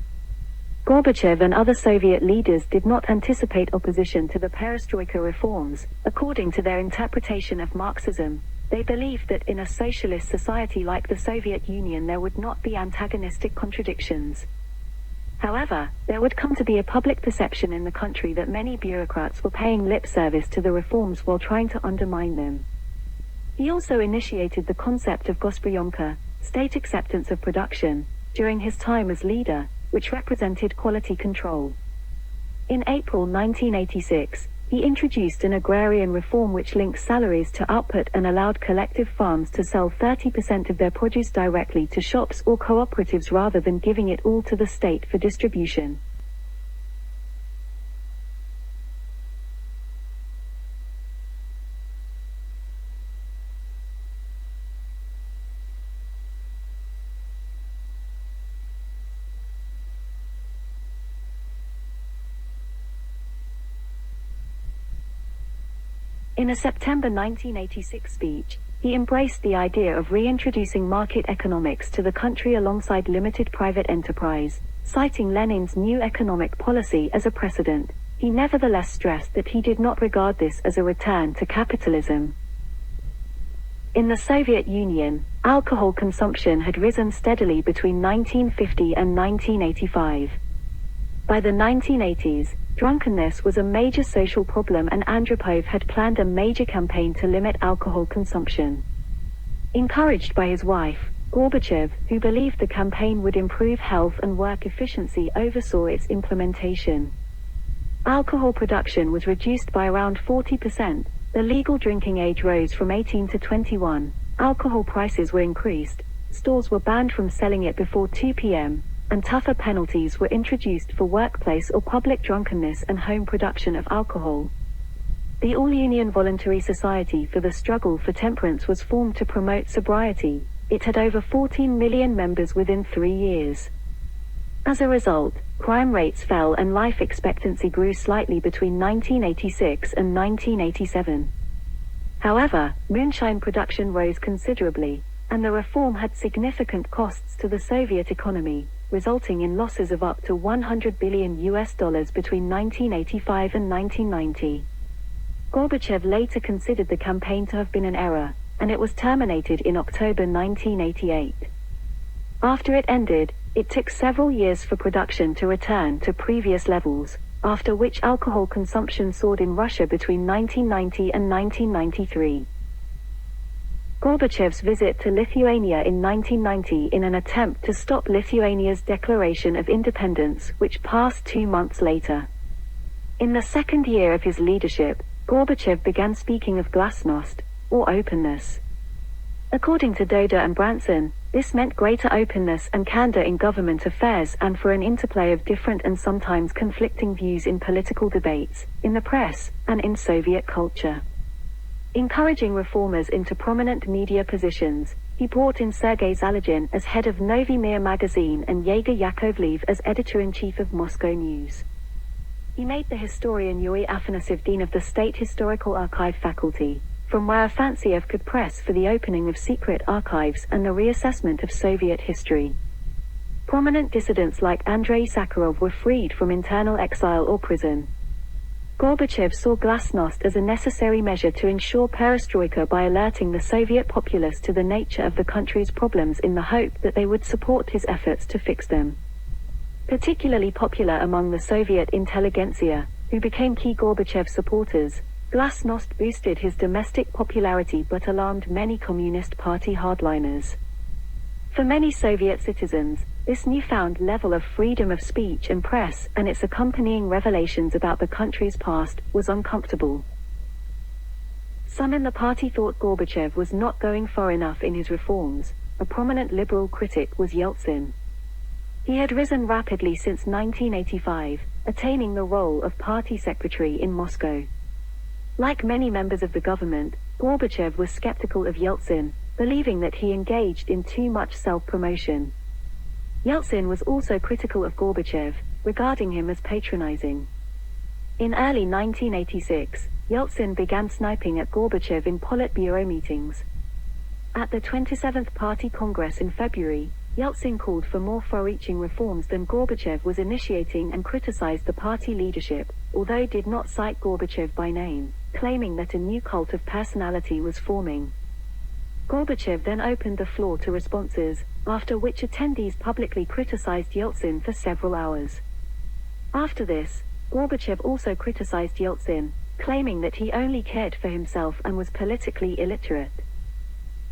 Gorbachev and other Soviet leaders did not anticipate opposition to the perestroika reforms. According to their interpretation of Marxism, they believed that in a socialist society like the Soviet Union there would not be antagonistic contradictions. However, there would come to be a public perception in the country that many bureaucrats were paying lip service to the reforms while trying to undermine them. He also initiated the concept of gospodarka, state acceptance of production, during his time as leader, which represented quality control. In April 1986, He introduced an agrarian reform which linked salaries to output and allowed collective farms to sell 30% of their produce directly to shops or cooperatives rather than giving it all to the state for distribution. In a September 1986 speech, he embraced the idea of reintroducing market economics to the country alongside limited private enterprise, citing Lenin's new economic policy as a precedent. He nevertheless stressed that he did not regard this as a return to capitalism. In the Soviet Union, alcohol consumption had risen steadily between 1950 and 1985. By the 1980s, drunkenness was a major social problem and Andropov had planned a major campaign to limit alcohol consumption. Encouraged by his wife, Gorbachev, who believed the campaign would improve health and work efficiency, oversaw its implementation. Alcohol production was reduced by around 40%, the legal drinking age rose from 18 to 21, alcohol prices were increased, stores were banned from selling it before 2 p.m., and tougher penalties were introduced for workplace or public drunkenness and home production of alcohol. The All-Union Voluntary Society for the Struggle for Temperance was formed to promote sobriety. It had over 14 million members within 3 years. As a result, crime rates fell and life expectancy grew slightly between 1986 and 1987. However, moonshine production rose considerably, and the reform had significant costs to the Soviet economy, resulting in losses of up to $100 billion between 1985 and 1990. Gorbachev later considered the campaign to have been an error, and it was terminated in October 1988. After it ended, it took several years for production to return to previous levels, after which alcohol consumption soared in Russia between 1990 and 1993. Gorbachev's visit to Lithuania in 1990 in an attempt to stop Lithuania's declaration of independence, which passed 2 months later. In the second year of his leadership, Gorbachev began speaking of glasnost, or openness. According to Doda and Branson, this meant greater openness and candor in government affairs and for an interplay of different and sometimes conflicting views in political debates, in the press, and in Soviet culture. Encouraging reformers into prominent media positions, he brought in Sergei Zalogin as head of Novy Mir magazine and Yegor Yakovlev as editor-in-chief of Moscow News. He made the historian Yuri Afanasyev dean of the State Historical Archive faculty, from where Afanasyev could press for the opening of secret archives and the reassessment of Soviet history. Prominent dissidents like Andrei Sakharov were freed from internal exile or prison. Gorbachev saw glasnost as a necessary measure to ensure perestroika by alerting the Soviet populace to the nature of the country's problems in the hope that they would support his efforts to fix them. Particularly popular among the Soviet intelligentsia, who became key Gorbachev supporters, glasnost boosted his domestic popularity but alarmed many Communist Party hardliners. For many Soviet citizens, this newfound level of freedom of speech and press and its accompanying revelations about the country's past was uncomfortable. Some in the party thought Gorbachev was not going far enough in his reforms. A prominent liberal critic was Yeltsin. He had risen rapidly since 1985, attaining the role of party secretary in Moscow. Like many members of the government, Gorbachev was skeptical of Yeltsin, believing that he engaged in too much self-promotion. Yeltsin was also critical of Gorbachev, regarding him as patronizing. In early 1986, Yeltsin began sniping at Gorbachev in Politburo meetings. At the 27th Party Congress in February, Yeltsin called for more far-reaching reforms than Gorbachev was initiating and criticized the party leadership, although did not cite Gorbachev by name, claiming that a new cult of personality was forming. Gorbachev then opened the floor to responses, after which attendees publicly criticized Yeltsin for several hours. After this, Gorbachev also criticized Yeltsin, claiming that he only cared for himself and was politically illiterate.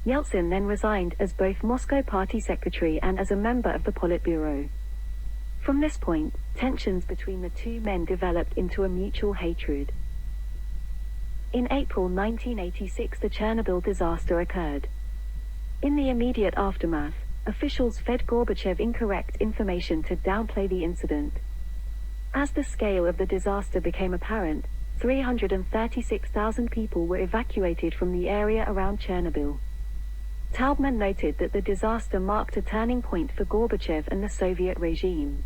Yeltsin then resigned as both Moscow Party secretary and as a member of the Politburo. From this point, tensions between the two men developed into a mutual hatred. In April 1986, the Chernobyl disaster occurred. In the immediate aftermath, officials fed Gorbachev incorrect information to downplay the incident. As the scale of the disaster became apparent, 336,000 people were evacuated from the area around Chernobyl. Taubman noted that the disaster marked a turning point for Gorbachev and the Soviet regime.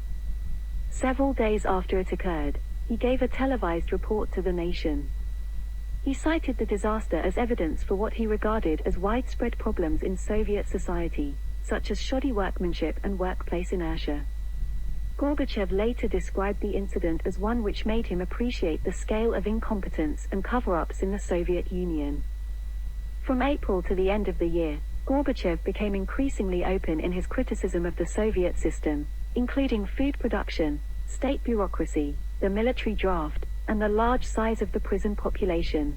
Several days after it occurred, he gave a televised report to the nation. He cited the disaster as evidence for what he regarded as widespread problems in Soviet society, such as shoddy workmanship and workplace inertia. Gorbachev later described the incident as one which made him appreciate the scale of incompetence and cover-ups in the Soviet Union. From April to the end of the year, Gorbachev became increasingly open in his criticism of the Soviet system, including food production, state bureaucracy, the military draft, and the large size of the prison population.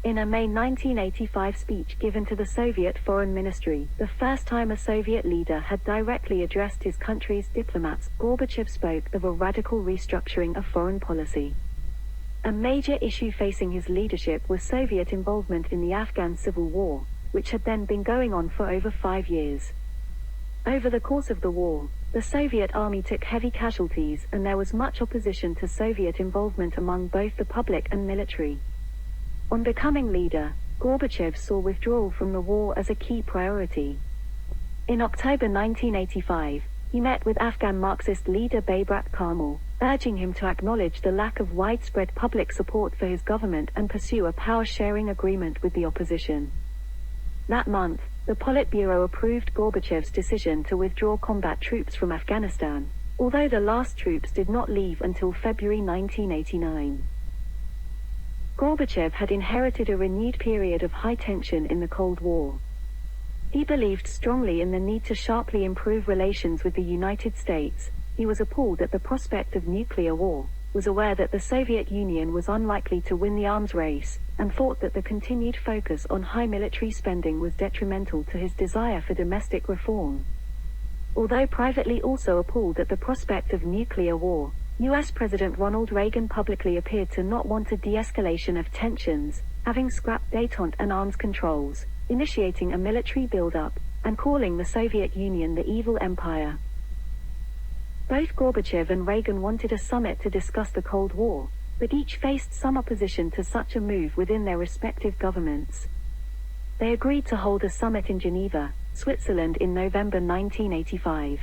In a May 1985 speech given to the Soviet Foreign Ministry, the first time a Soviet leader had directly addressed his country's diplomats, Gorbachev spoke of a radical restructuring of foreign policy. A major issue facing his leadership was Soviet involvement in the Afghan Civil War, which had then been going on for over 5 years. Over the course of the war, the Soviet army took heavy casualties and there was much opposition to Soviet involvement among both the public and military. On becoming leader, Gorbachev saw withdrawal from the war as a key priority. In October 1985, he met with Afghan Marxist leader Babrat Karmal, urging him to acknowledge the lack of widespread public support for his government and pursue a power-sharing agreement with the opposition. That month, the Politburo approved Gorbachev's decision to withdraw combat troops from Afghanistan, although the last troops did not leave until February 1989. Gorbachev had inherited a renewed period of high tension in the Cold War. He believed strongly in the need to sharply improve relations with the United States. He was appalled at the prospect of nuclear war, was aware that the Soviet Union was unlikely to win the arms race, and thought that the continued focus on high military spending was detrimental to his desire for domestic reform. Although privately also appalled at the prospect of nuclear war, U.S. President Ronald Reagan publicly appeared to not want a de-escalation of tensions, having scrapped détente and arms controls, initiating a military build-up, and calling the Soviet Union the evil empire. Both Gorbachev and Reagan wanted a summit to discuss the Cold War, but each faced some opposition to such a move within their respective governments. They agreed to hold a summit in Geneva, Switzerland in November 1985.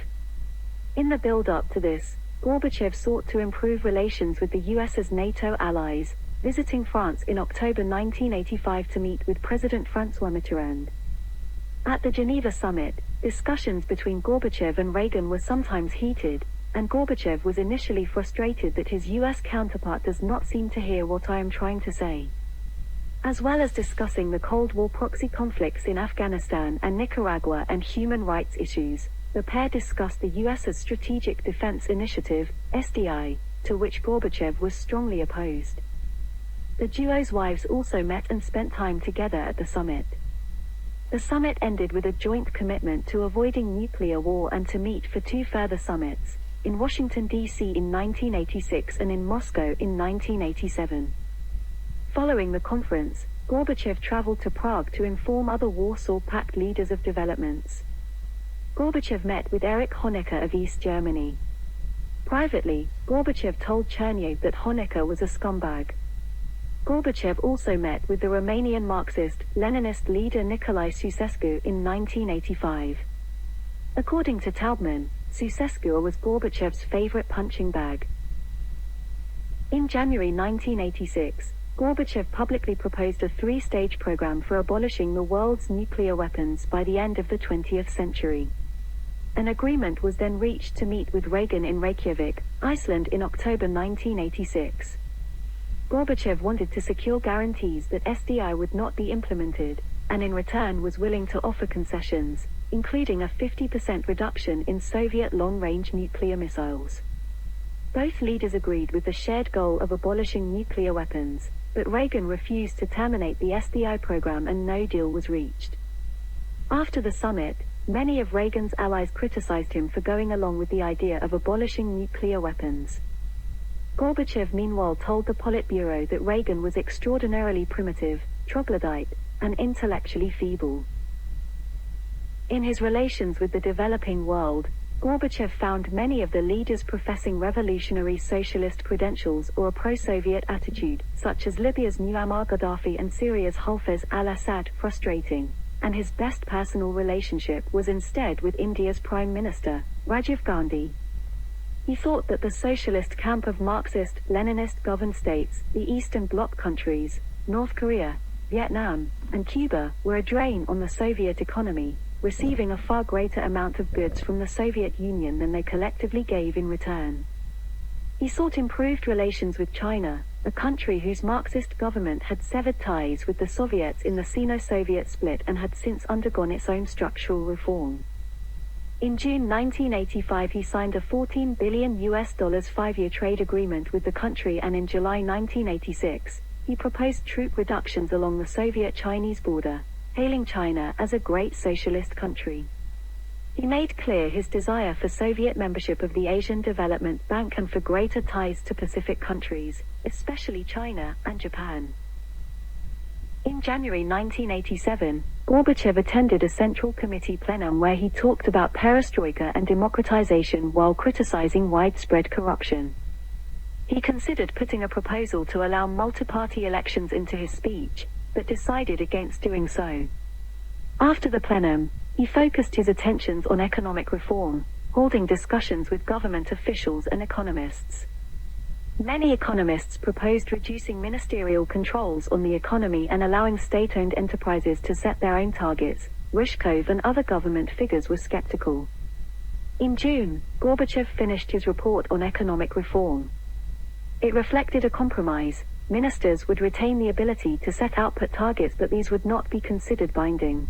In the build-up to this, Gorbachev sought to improve relations with the US's NATO allies, visiting France in October 1985 to meet with President François Mitterrand. At the Geneva summit, discussions between Gorbachev and Reagan were sometimes heated, and Gorbachev was initially frustrated that his US counterpart does not seem to hear what I am trying to say. As well as discussing the Cold War proxy conflicts in Afghanistan and Nicaragua and human rights issues, the pair discussed the US's Strategic Defense Initiative, SDI, to which Gorbachev was strongly opposed. The duo's wives also met and spent time together at the summit. The summit ended with a joint commitment to avoiding nuclear war and to meet for 2 further summits, in Washington, D.C. in 1986 and in Moscow in 1987. Following the conference, Gorbachev traveled to Prague to inform other Warsaw Pact leaders of developments. Gorbachev met with Erich Honecker of East Germany. Privately, Gorbachev told Chernev that Honecker was a scumbag. Gorbachev also met with the Romanian Marxist-Leninist leader Nicolae Ceausescu in 1985. According to Taubman, Ceausescu was Gorbachev's favorite punching bag. In January 1986, Gorbachev publicly proposed a 3-stage program for abolishing the world's nuclear weapons by the end of the 20th century. An agreement was then reached to meet with Reagan in Reykjavik, Iceland in October 1986. Gorbachev wanted to secure guarantees that SDI would not be implemented, and in return was willing to offer concessions, including a 50% reduction in Soviet long-range nuclear missiles. Both leaders agreed with the shared goal of abolishing nuclear weapons, but Reagan refused to terminate the SDI program and no deal was reached. After the summit, many of Reagan's allies criticized him for going along with the idea of abolishing nuclear weapons. Gorbachev meanwhile told the Politburo that Reagan was extraordinarily primitive, troglodyte, and intellectually feeble. In his relations with the developing world, Gorbachev found many of the leaders professing revolutionary socialist credentials or a pro-Soviet attitude, such as Libya's Muammar Gaddafi and Syria's Hafez al-Assad, frustrating, and his best personal relationship was instead with India's Prime Minister, Rajiv Gandhi. He thought that the socialist camp of Marxist, Leninist-governed states, the Eastern Bloc countries, North Korea, Vietnam, and Cuba, were a drain on the Soviet economy, receiving a far greater amount of goods from the Soviet Union than they collectively gave in return. He sought improved relations with China, a country whose Marxist government had severed ties with the Soviets in the Sino-Soviet split and had since undergone its own structural reform. In June 1985 he signed a $14 billion five-year trade agreement with the country, and in July 1986, he proposed troop reductions along the Soviet-Chinese border, hailing China as a great socialist country. He made clear his desire for Soviet membership of the Asian Development Bank and for greater ties to Pacific countries, especially China and Japan. In January 1987, Gorbachev attended a Central Committee plenum where he talked about perestroika and democratization while criticizing widespread corruption. He considered putting a proposal to allow multi-party elections into his speech, but decided against doing so. After the plenum, he focused his attentions on economic reform, holding discussions with government officials and economists. Many economists proposed reducing ministerial controls on the economy and allowing state-owned enterprises to set their own targets. Ryzhkov and other government figures were skeptical. In June, Gorbachev finished his report on economic reform. It reflected a compromise. Ministers would retain the ability to set output targets, but these would not be considered binding.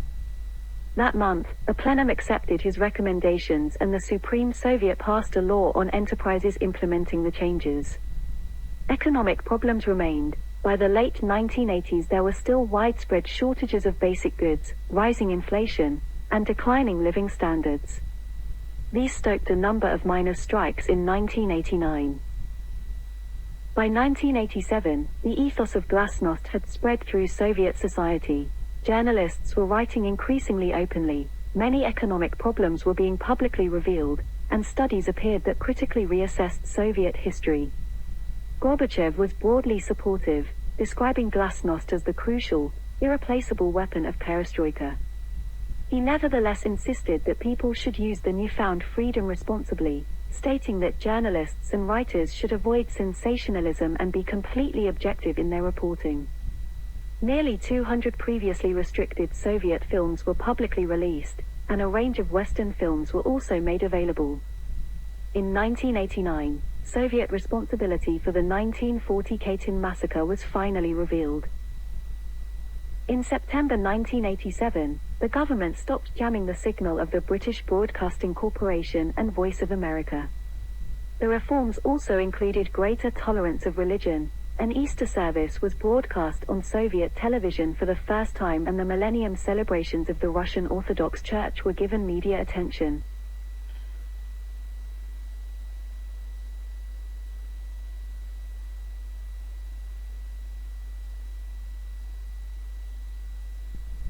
That month, a plenum accepted his recommendations and the Supreme Soviet passed a law on enterprises implementing the changes. Economic problems remained. By the late 1980s there were still widespread shortages of basic goods, rising inflation, and declining living standards. These stoked a number of miners' strikes in 1989. By 1987, the ethos of glasnost had spread through Soviet society. Journalists were writing increasingly openly, many economic problems were being publicly revealed, and studies appeared that critically reassessed Soviet history. Gorbachev was broadly supportive, describing glasnost as the crucial, irreplaceable weapon of perestroika. He nevertheless insisted that people should use the newfound freedom responsibly, stating that journalists and writers should avoid sensationalism and be completely objective in their reporting. Nearly 200 previously restricted Soviet films were publicly released, and a range of Western films were also made available. In 1989, Soviet responsibility for the 1940 Katyn massacre was finally revealed. In September 1987, the government stopped jamming the signal of the British Broadcasting Corporation and Voice of America. The reforms also included greater tolerance of religion. An Easter service was broadcast on Soviet television for the first time, and the millennium celebrations of the Russian Orthodox Church were given media attention.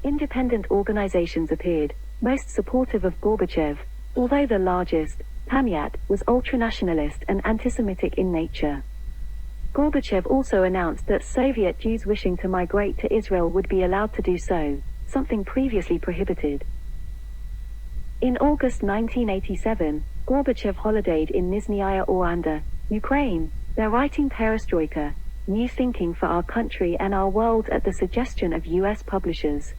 Independent organizations appeared, most supportive of Gorbachev, although the largest, Pamyat, was ultranationalist and anti-Semitic in nature. Gorbachev also announced that Soviet Jews wishing to migrate to Israel would be allowed to do so, something previously prohibited. In August 1987, Gorbachev holidayed in Nizhnaya Oranda, Ukraine, there writing Perestroika, New Thinking for Our Country and Our World at the suggestion of U.S. publishers.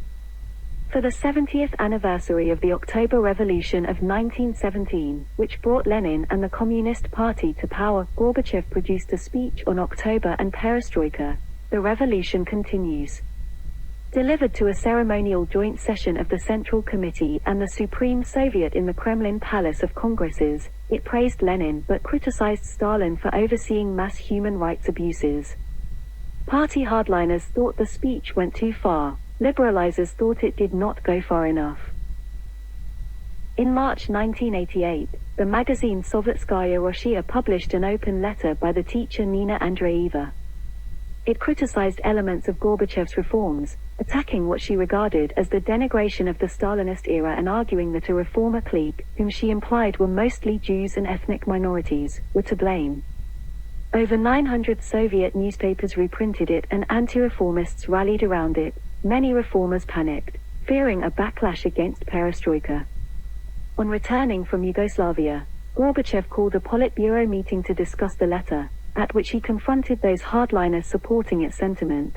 For the 70th anniversary of the October Revolution of 1917, which brought Lenin and the Communist Party to power, Gorbachev produced a speech on October and Perestroika, The Revolution Continues. Delivered to a ceremonial joint session of the Central Committee and the Supreme Soviet in the Kremlin Palace of Congresses, it praised Lenin but criticized Stalin for overseeing mass human rights abuses. Party hardliners thought the speech went too far. Liberalizers thought it did not go far enough. In March 1988, the magazine Sovetskaya Rossiya published an open letter by the teacher Nina Andreeva. It criticized elements of Gorbachev's reforms, attacking what she regarded as the denigration of the Stalinist era and arguing that a reformer clique, whom she implied were mostly Jews and ethnic minorities, were to blame. Over 900 Soviet newspapers reprinted it and anti-reformists rallied around it. Many reformers panicked, fearing a backlash against perestroika. On returning from Yugoslavia, Gorbachev called a Politburo meeting to discuss the letter, at which he confronted those hardliners supporting its sentiment.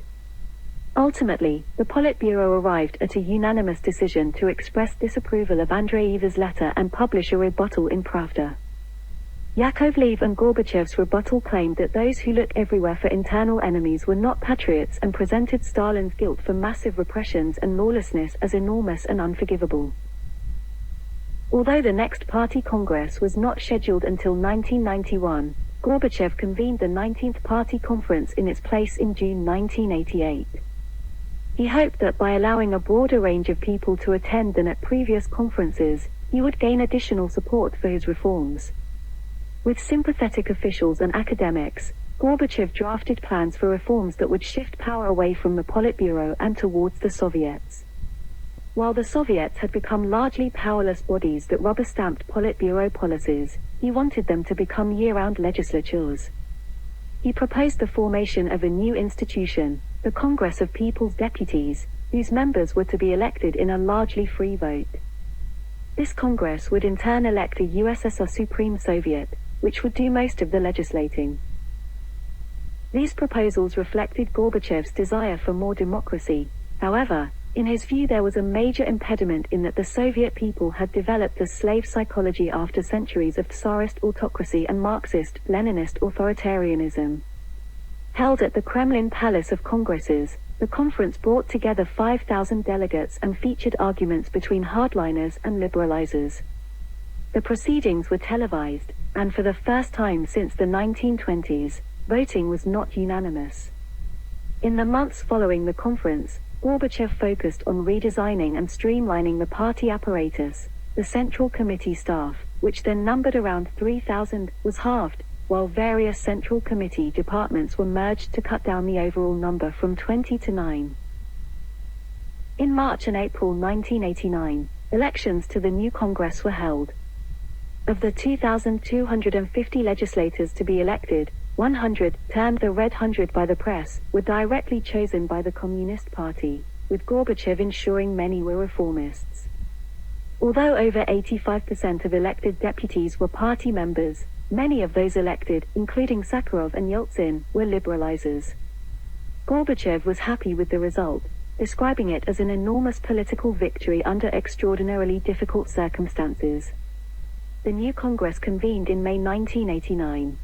Ultimately, the Politburo arrived at a unanimous decision to express disapproval of Andreeva's letter and publish a rebuttal in Pravda. Yakovlev and Gorbachev's rebuttal claimed that those who look everywhere for internal enemies were not patriots and presented Stalin's guilt for massive repressions and lawlessness as enormous and unforgivable. Although the next party congress was not scheduled until 1991, Gorbachev convened the 19th Party Conference in its place in June 1988. He hoped that by allowing a broader range of people to attend than at previous conferences, he would gain additional support for his reforms. With sympathetic officials and academics, Gorbachev drafted plans for reforms that would shift power away from the Politburo and towards the Soviets. While the Soviets had become largely powerless bodies that rubber-stamped Politburo policies, he wanted them to become year-round legislatures. He proposed the formation of a new institution, the Congress of People's Deputies, whose members were to be elected in a largely free vote. This Congress would in turn elect a USSR Supreme Soviet, which would do most of the legislating. These proposals reflected Gorbachev's desire for more democracy. However, in his view there was a major impediment in that the Soviet people had developed a slave psychology after centuries of Tsarist autocracy and Marxist-Leninist authoritarianism. Held at the Kremlin Palace of Congresses, the conference brought together 5,000 delegates and featured arguments between hardliners and liberalizers. The proceedings were televised, and for the first time since the 1920s, voting was not unanimous. In the months following the conference, Gorbachev focused on redesigning and streamlining the party apparatus. The Central Committee staff, which then numbered around 3,000, was halved, while various Central Committee departments were merged to cut down the overall number from 20 to 9. In March and April 1989, elections to the new Congress were held. Of the 2,250 legislators to be elected, 100, termed the Red 100 by the press, were directly chosen by the Communist Party, with Gorbachev ensuring many were reformists. Although over 85% of elected deputies were party members, many of those elected, including Sakharov and Yeltsin, were liberalizers. Gorbachev was happy with the result, describing it as an enormous political victory under extraordinarily difficult circumstances. The new Congress convened in May 1989.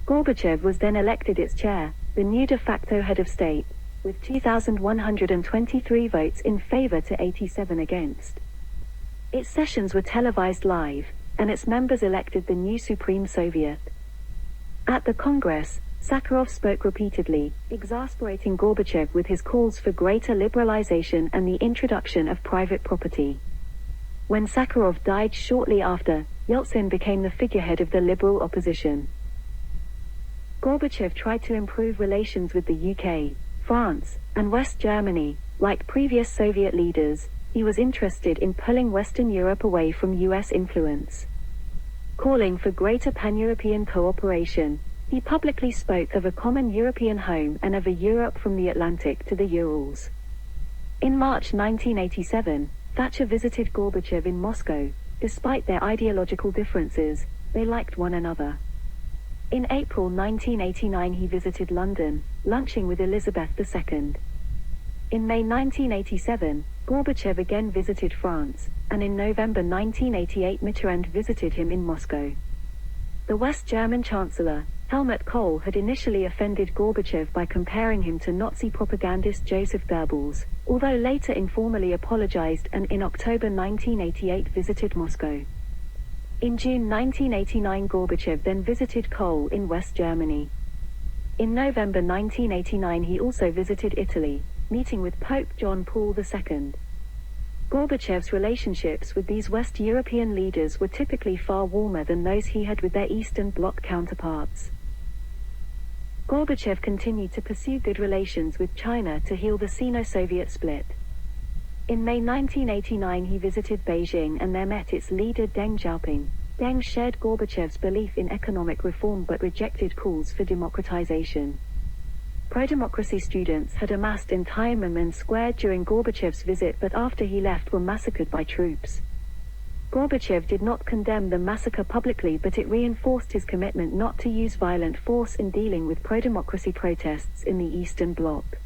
Gorbachev was then elected its chair, the new de facto head of state, with 2,123 votes in favor to 87 against. Its sessions were televised live, and its members elected the new Supreme Soviet. At the Congress, Sakharov spoke repeatedly, exasperating Gorbachev with his calls for greater liberalization and the introduction of private property. When Sakharov died shortly after, Yeltsin became the figurehead of the liberal opposition. Gorbachev tried to improve relations with the UK, France, and West Germany. Like previous Soviet leaders, he was interested in pulling Western Europe away from US influence. Calling for greater pan-European cooperation, he publicly spoke of a common European home and of a Europe from the Atlantic to the Urals. In March 1987, Thatcher visited Gorbachev in Moscow. Despite their ideological differences, they liked one another. In April 1989 he visited London, lunching with Elizabeth II. In May 1987, Gorbachev again visited France, and in November 1988 Mitterrand visited him in Moscow. The West German Chancellor, Helmut Kohl, had initially offended Gorbachev by comparing him to Nazi propagandist Joseph Goebbels, although later informally apologized and in October 1988 visited Moscow. In June 1989 Gorbachev then visited Kohl in West Germany. In November 1989 he also visited Italy, meeting with Pope John Paul II. Gorbachev's relationships with these West European leaders were typically far warmer than those he had with their Eastern Bloc counterparts. Gorbachev continued to pursue good relations with China to heal the Sino-Soviet split. In May 1989 he visited Beijing and there met its leader Deng Xiaoping. Deng shared Gorbachev's belief in economic reform but rejected calls for democratization. Pro-democracy students had amassed in Tiananmen Square during Gorbachev's visit but after he left were massacred by troops. Gorbachev did not condemn the massacre publicly but it reinforced his commitment not to use violent force in dealing with pro-democracy protests in the Eastern Bloc.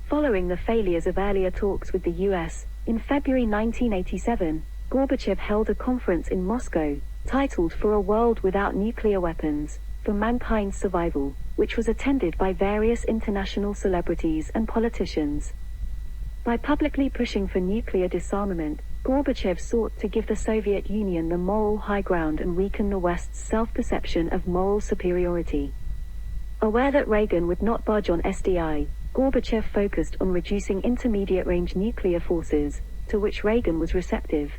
Following the failures of earlier talks with the US, in February 1987, Gorbachev held a conference in Moscow, titled For a World Without Nuclear Weapons, for Mankind's Survival, which was attended by various international celebrities and politicians. By publicly pushing for nuclear disarmament, Gorbachev sought to give the Soviet Union the moral high ground and weaken the West's self-perception of moral superiority. Aware that Reagan would not budge on SDI, Gorbachev focused on reducing intermediate-range nuclear forces, to which Reagan was receptive.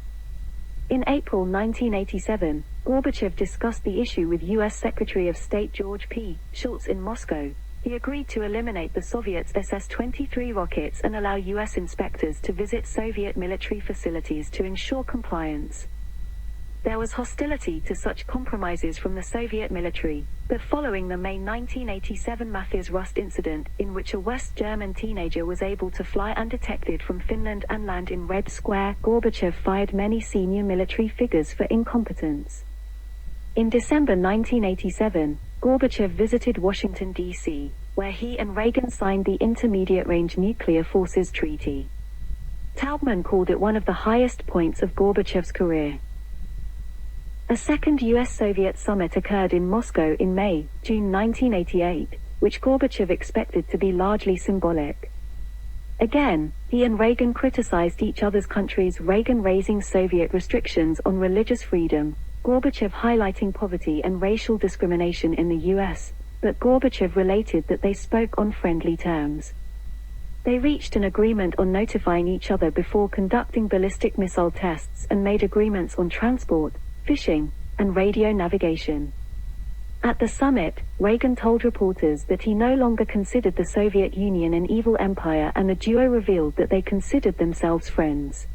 In April 1987, Gorbachev discussed the issue with U.S. Secretary of State George P. Shultz in Moscow. He agreed to eliminate the Soviets' SS-23 rockets and allow U.S. inspectors to visit Soviet military facilities to ensure compliance. There was hostility to such compromises from the Soviet military, but following the May 1987 Matthias Rust incident, in which a West German teenager was able to fly undetected from Finland and land in Red Square, Gorbachev fired many senior military figures for incompetence. In December 1987, Gorbachev visited Washington, D.C., where he and Reagan signed the Intermediate-Range Nuclear Forces Treaty. Taubman called it one of the highest points of Gorbachev's career. A second US-Soviet summit occurred in Moscow in May-June 1988, which Gorbachev expected to be largely symbolic. Again, he and Reagan criticized each other's countries, Reagan raising Soviet restrictions on religious freedom, Gorbachev highlighting poverty and racial discrimination in the US, but Gorbachev related that they spoke on friendly terms. They reached an agreement on notifying each other before conducting ballistic missile tests and made agreements on transport, fishing, and radio navigation. At the summit, Reagan told reporters that he no longer considered the Soviet Union an evil empire and the duo revealed that they considered themselves friends.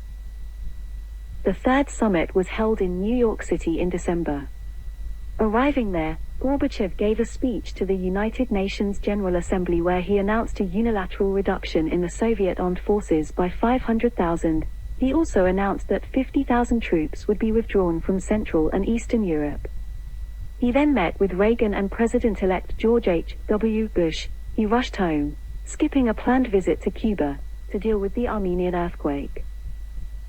The third summit was held in New York City in December. Arriving there, Gorbachev gave a speech to the United Nations General Assembly where he announced a unilateral reduction in the Soviet armed forces by 500,000. He also announced that 50,000 troops would be withdrawn from Central and Eastern Europe. He then met with Reagan and President-elect George H.W. Bush. He rushed home, skipping a planned visit to Cuba, to deal with the Armenian earthquake.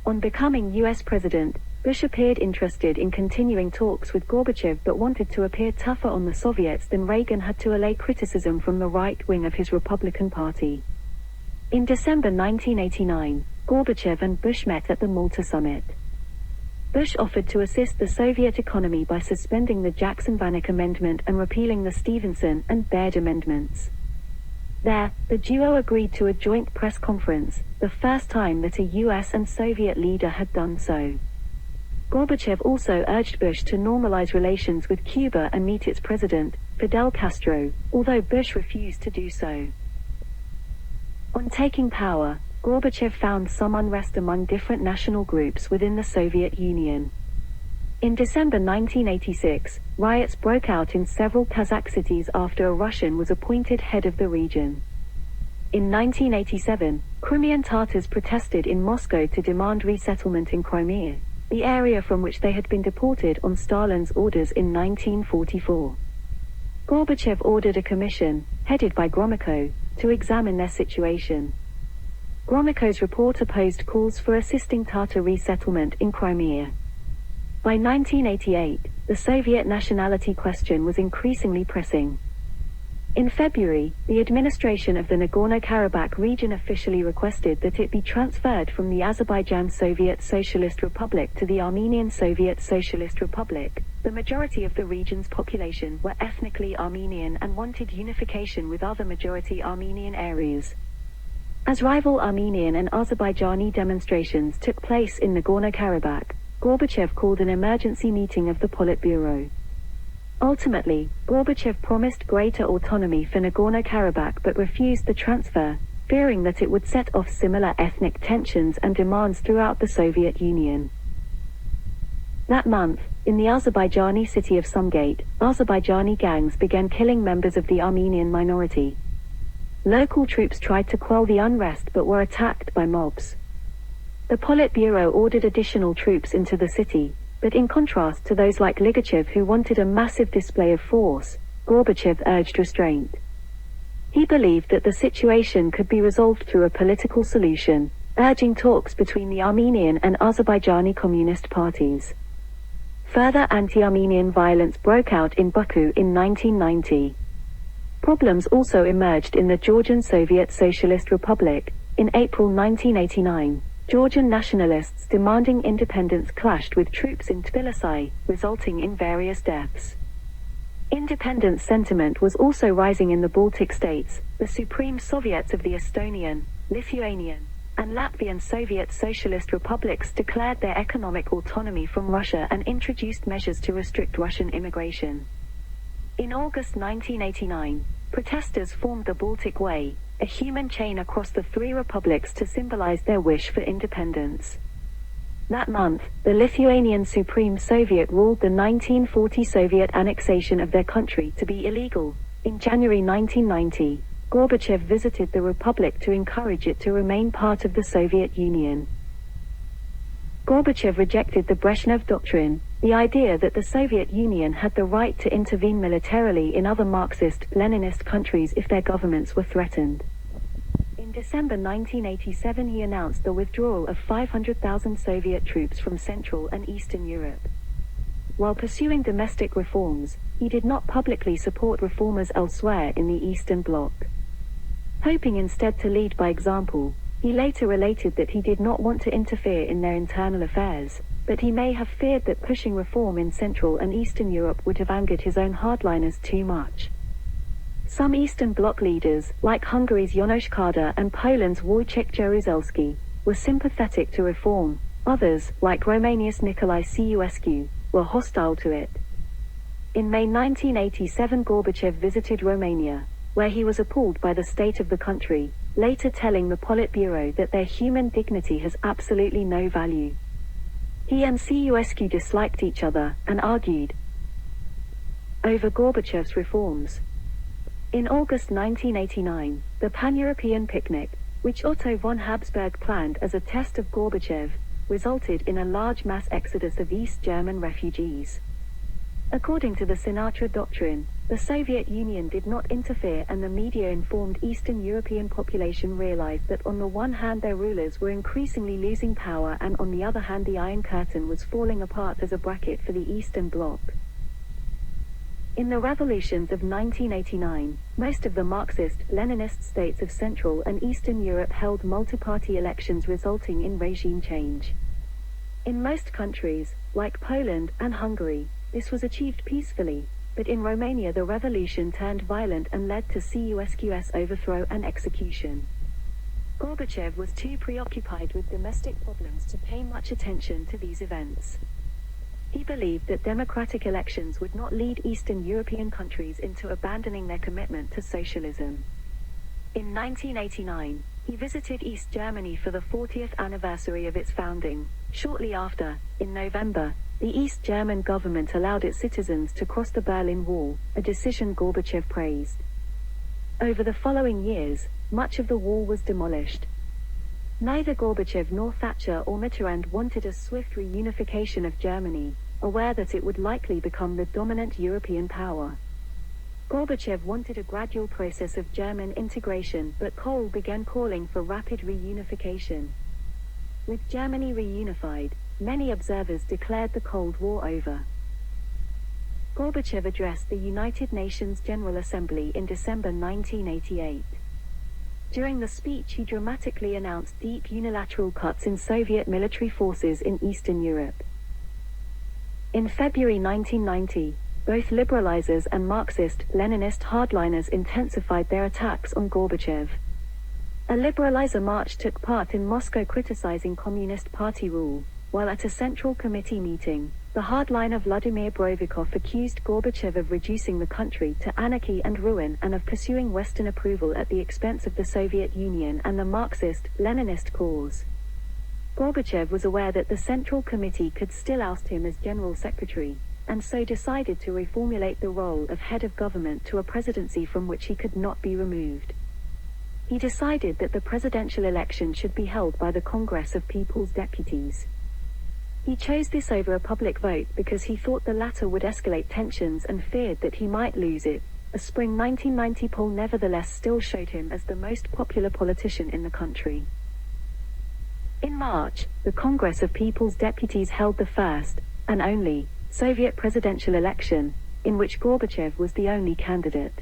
On becoming U.S. president, Bush appeared interested in continuing talks with Gorbachev but wanted to appear tougher on the Soviets than Reagan had to allay criticism from the right wing of his Republican Party. In December 1989, Gorbachev and Bush met at the Malta summit. Bush offered to assist the Soviet economy by suspending the Jackson-Vanik Amendment and repealing the Stevenson and Baird amendments. There, the duo agreed to a joint press conference, the first time that a US and Soviet leader had done so. Gorbachev also urged Bush to normalize relations with Cuba and meet its president, Fidel Castro, although Bush refused to do so. On taking power, Gorbachev found some unrest among different national groups within the Soviet Union. In December 1986, riots broke out in several Kazakh cities after a Russian was appointed head of the region. In 1987, Crimean Tatars protested in Moscow to demand resettlement in Crimea, the area from which they had been deported on Stalin's orders in 1944. Gorbachev ordered a commission, headed by Gromyko, to examine their situation. Gromyko's report opposed calls for assisting Tatar resettlement in Crimea. By 1988, the Soviet nationality question was increasingly pressing. In February, the administration of the Nagorno-Karabakh region officially requested that it be transferred from the Azerbaijan Soviet Socialist Republic to the Armenian Soviet Socialist Republic. The majority of the region's population were ethnically Armenian and wanted unification with other majority Armenian areas. As rival Armenian and Azerbaijani demonstrations took place in Nagorno-Karabakh, Gorbachev called an emergency meeting of the Politburo. Ultimately, Gorbachev promised greater autonomy for Nagorno-Karabakh but refused the transfer, fearing that it would set off similar ethnic tensions and demands throughout the Soviet Union. That month, in the Azerbaijani city of Sumgait, Azerbaijani gangs began killing members of the Armenian minority. Local troops tried to quell the unrest but were attacked by mobs. The Politburo ordered additional troops into the city, but in contrast to those like Ligachev who wanted a massive display of force, Gorbachev urged restraint. He believed that the situation could be resolved through a political solution, urging talks between the Armenian and Azerbaijani communist parties. Further anti-Armenian violence broke out in Baku in 1990. Problems also emerged in the Georgian Soviet Socialist Republic. In April 1989, Georgian nationalists demanding independence clashed with troops in Tbilisi, resulting in various deaths. Independence sentiment was also rising in the Baltic states. The Supreme Soviets of the Estonian, Lithuanian, and Latvian Soviet Socialist republics declared their economic autonomy from Russia and introduced measures to restrict Russian immigration. In August 1989, protesters formed the Baltic Way, a human chain across the three republics to symbolize their wish for independence. That month, the Lithuanian Supreme Soviet ruled the 1940 Soviet annexation of their country to be illegal. In January 1990, Gorbachev visited the republic to encourage it to remain part of the Soviet Union. Gorbachev rejected the Brezhnev Doctrine, the idea that the Soviet Union had the right to intervene militarily in other Marxist-Leninist countries if their governments were threatened. In December 1987 he announced the withdrawal of 500,000 Soviet troops from Central and Eastern Europe. While pursuing domestic reforms, he did not publicly support reformers elsewhere in the Eastern Bloc. Hoping instead to lead by example, he later related that he did not want to interfere in their internal affairs, but he may have feared that pushing reform in Central and Eastern Europe would have angered his own hardliners too much. Some Eastern Bloc leaders, like Hungary's János Kádár and Poland's Wojciech Jaruzelski, were sympathetic to reform. Others, like Romania's Nicolae Ceausescu, were hostile to it. In May 1987 Gorbachev visited Romania, where he was appalled by the state of the country, later telling the Politburo that their human dignity has absolutely no value. He and Ceausescu disliked each other, and argued over Gorbachev's reforms. In August 1989, the Pan-European picnic, which Otto von Habsburg planned as a test of Gorbachev, resulted in a large mass exodus of East German refugees. According to the Sinatra Doctrine, the Soviet Union did not interfere, and the media-informed Eastern European population realized that on the one hand their rulers were increasingly losing power and on the other hand the Iron Curtain was falling apart as a bracket for the Eastern Bloc. In the revolutions of 1989, most of the Marxist-Leninist states of Central and Eastern Europe held multi-party elections resulting in regime change. In most countries, like Poland and Hungary, this was achieved peacefully, but in Romania the revolution turned violent and led to Ceausescu's overthrow and execution. Gorbachev was too preoccupied with domestic problems to pay much attention to these events. He believed that democratic elections would not lead Eastern European countries into abandoning their commitment to socialism. In 1989, he visited East Germany for the 40th anniversary of its founding. Shortly after, in November, the East German government allowed its citizens to cross the Berlin Wall, a decision Gorbachev praised. Over the following years, much of the wall was demolished. Neither Gorbachev nor Thatcher or Mitterrand wanted a swift reunification of Germany, aware that it would likely become the dominant European power. Gorbachev wanted a gradual process of German integration, but Kohl began calling for rapid reunification. With Germany reunified, many observers declared the Cold War over. Gorbachev addressed the United Nations General Assembly in December 1988. During the speech he dramatically announced deep unilateral cuts in Soviet military forces in Eastern Europe. In February 1990, both liberalizers and Marxist-Leninist hardliners intensified their attacks on Gorbachev. A liberalizer march took part in Moscow criticizing Communist Party rule, while at a Central Committee meeting, the hardliner Vladimir Brovikov accused Gorbachev of reducing the country to anarchy and ruin and of pursuing Western approval at the expense of the Soviet Union and the Marxist-Leninist cause. Gorbachev was aware that the Central Committee could still oust him as General Secretary, and so decided to reformulate the role of head of government to a presidency from which he could not be removed. He decided that the presidential election should be held by the Congress of People's Deputies. He chose this over a public vote because he thought the latter would escalate tensions and feared that he might lose it. A spring 1990 poll nevertheless still showed him as the most popular politician in the country. In March, the Congress of People's Deputies held the first, and only, Soviet presidential election, in which Gorbachev was the only candidate.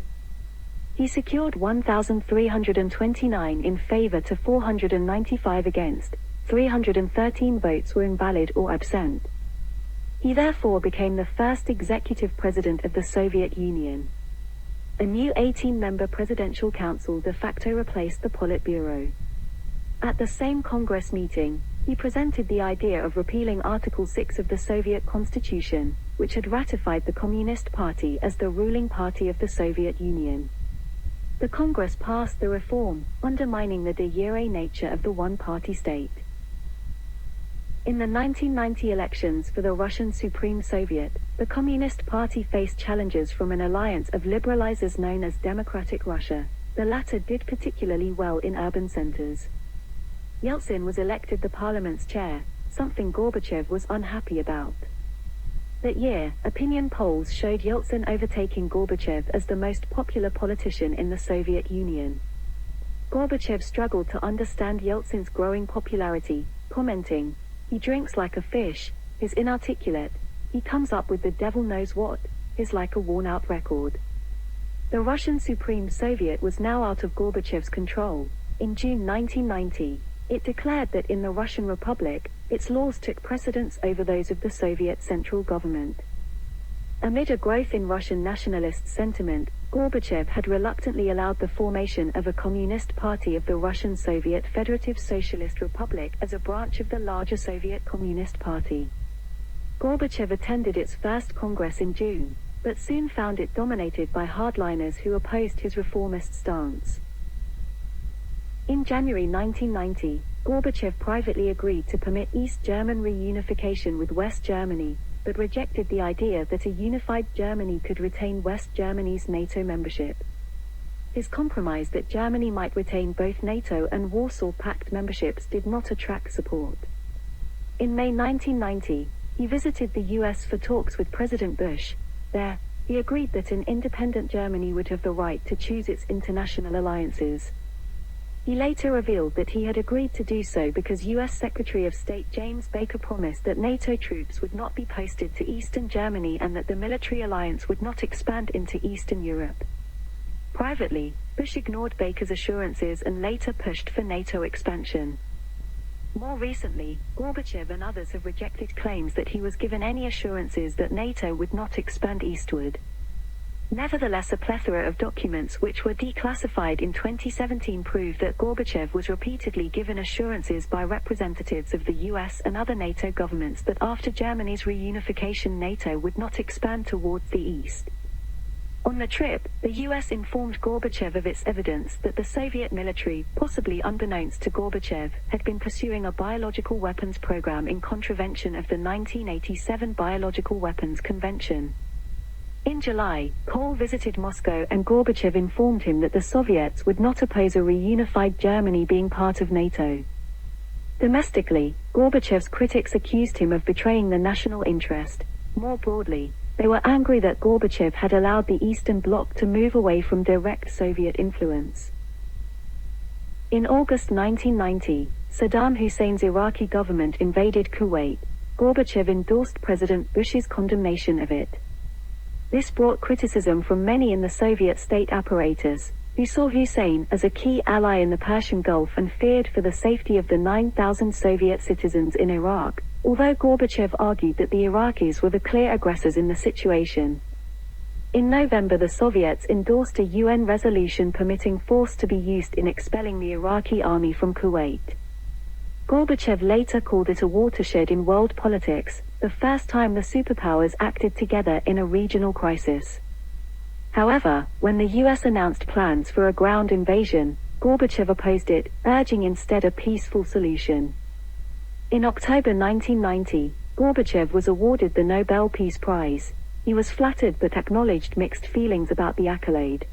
He secured 1,329 in favor to 495 against, 313 votes were invalid or absent. He therefore became the first executive president of the Soviet Union. A new 18-member presidential council de facto replaced the Politburo. At the same Congress meeting, he presented the idea of repealing Article 6 of the Soviet Constitution, which had ratified the Communist Party as the ruling party of the Soviet Union. The Congress passed the reform, undermining the de jure nature of the one-party state. In the 1990 elections for the Russian Supreme Soviet, the Communist Party faced challenges from an alliance of liberalizers known as Democratic Russia. The latter did particularly well in urban centers. Yeltsin was elected the parliament's chair, something Gorbachev was unhappy about. That year, opinion polls showed Yeltsin overtaking Gorbachev as the most popular politician in the Soviet Union. Gorbachev struggled to understand Yeltsin's growing popularity, commenting, "He drinks like a fish, he's inarticulate, he comes up with the devil knows what, he's like a worn-out record." The Russian Supreme Soviet was now out of Gorbachev's control. In June 1990, it declared that in the Russian Republic, its laws took precedence over those of the Soviet central government. Amid a growth in Russian nationalist sentiment, Gorbachev had reluctantly allowed the formation of a Communist Party of the Russian Soviet Federative Socialist Republic as a branch of the larger Soviet Communist Party. Gorbachev attended its first Congress in June, but soon found it dominated by hardliners who opposed his reformist stance. In January 1990, Gorbachev privately agreed to permit East German reunification with West Germany, but rejected the idea that a unified Germany could retain West Germany's NATO membership. His compromise that Germany might retain both NATO and Warsaw Pact memberships did not attract support. In May 1990, he visited the US for talks with President Bush. There, he agreed that an independent Germany would have the right to choose its international alliances. He later revealed that he had agreed to do so because U.S. Secretary of State James Baker promised that NATO troops would not be posted to eastern Germany and that the military alliance would not expand into Eastern Europe. Privately, Bush ignored Baker's assurances and later pushed for NATO expansion. More recently, Gorbachev and others have rejected claims that he was given any assurances that NATO would not expand eastward. Nevertheless, a plethora of documents which were declassified in 2017 prove that Gorbachev was repeatedly given assurances by representatives of the US and other NATO governments that after Germany's reunification NATO would not expand towards the east. On the trip, the US informed Gorbachev of its evidence that the Soviet military, possibly unbeknownst to Gorbachev, had been pursuing a biological weapons program in contravention of the 1987 Biological Weapons Convention. In July, Kohl visited Moscow and Gorbachev informed him that the Soviets would not oppose a reunified Germany being part of NATO. Domestically, Gorbachev's critics accused him of betraying the national interest. More broadly, they were angry that Gorbachev had allowed the Eastern Bloc to move away from direct Soviet influence. In August 1990, Saddam Hussein's Iraqi government invaded Kuwait. Gorbachev endorsed President Bush's condemnation of it. This brought criticism from many in the Soviet state apparatus, who saw Hussein as a key ally in the Persian Gulf and feared for the safety of the 9,000 Soviet citizens in Iraq, although Gorbachev argued that the Iraqis were the clear aggressors in the situation. In November, the Soviets endorsed a UN resolution permitting force to be used in expelling the Iraqi army from Kuwait. Gorbachev later called it a watershed in world politics, the first time the superpowers acted together in a regional crisis. However, when the US announced plans for a ground invasion, Gorbachev opposed it, urging instead a peaceful solution. In October 1990, Gorbachev was awarded the Nobel Peace Prize. He was flattered but acknowledged mixed feelings about the accolade.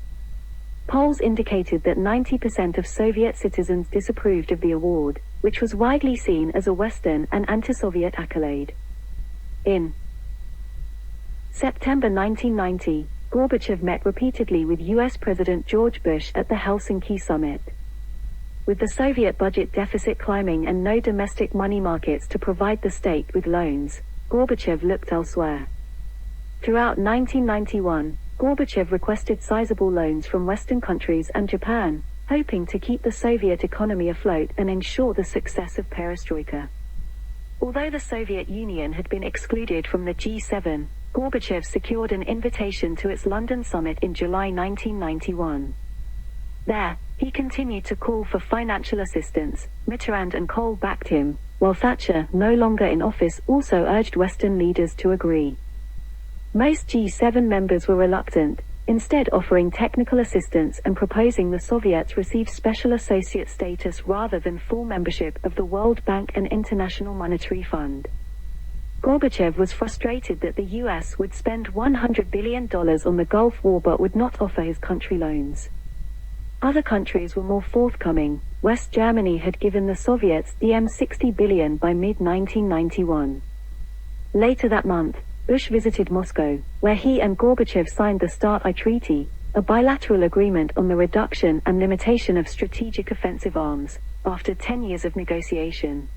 Polls indicated that 90% of Soviet citizens disapproved of the award, which was widely seen as a Western and anti-Soviet accolade. In September 1990, Gorbachev met repeatedly with US President George Bush at the Helsinki summit. With the Soviet budget deficit climbing and no domestic money markets to provide the state with loans, Gorbachev looked elsewhere. Throughout 1991, Gorbachev requested sizable loans from Western countries and Japan, hoping to keep the Soviet economy afloat and ensure the success of perestroika. Although the Soviet Union had been excluded from the G7, Gorbachev secured an invitation to its London summit in July 1991. There, he continued to call for financial assistance. Mitterrand and Kohl backed him, while Thatcher, no longer in office, also urged Western leaders to agree. Most G7 members were reluctant, instead offering technical assistance and proposing the Soviets receive special associate status rather than full membership of the World Bank and International Monetary Fund. Gorbachev was frustrated that the US would spend $100 billion on the Gulf War but would not offer his country loans. Other countries were more forthcoming. West Germany had given the Soviets $60 billion by mid-1991. Later that month, Bush visited Moscow, where he and Gorbachev signed the START Treaty, a bilateral agreement on the reduction and limitation of strategic offensive arms, after 10 years of negotiation.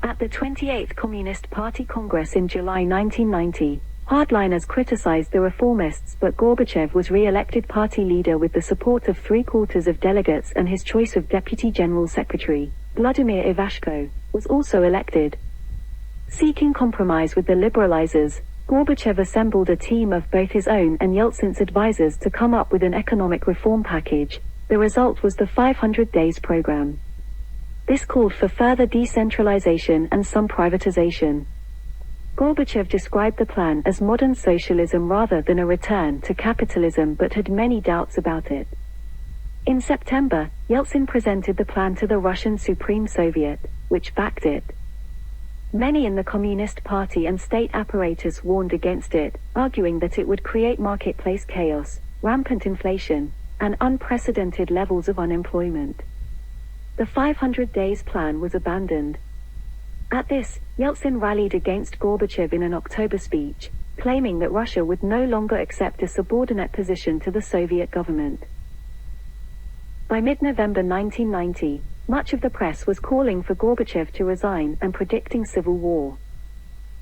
At the 28th Communist Party Congress in July 1990, hardliners criticized the reformists, but Gorbachev was re-elected party leader with the support of 3/4 of delegates, and his choice of Deputy General Secretary, Vladimir Ivashko, was also elected. Seeking compromise with the liberalizers, Gorbachev assembled a team of both his own and Yeltsin's advisors to come up with an economic reform package. The result was the 500 Days program. This called for further decentralization and some privatization. Gorbachev described the plan as modern socialism rather than a return to capitalism, but had many doubts about it. In September, Yeltsin presented the plan to the Russian Supreme Soviet, which backed it. Many in the Communist Party and state apparatus warned against it, arguing that it would create marketplace chaos, rampant inflation, and unprecedented levels of unemployment. The 500 Days plan was abandoned. At this, Yeltsin rallied against Gorbachev in an October speech, claiming that Russia would no longer accept a subordinate position to the Soviet government. By mid-November 1990, much of the press was calling for Gorbachev to resign and predicting civil war.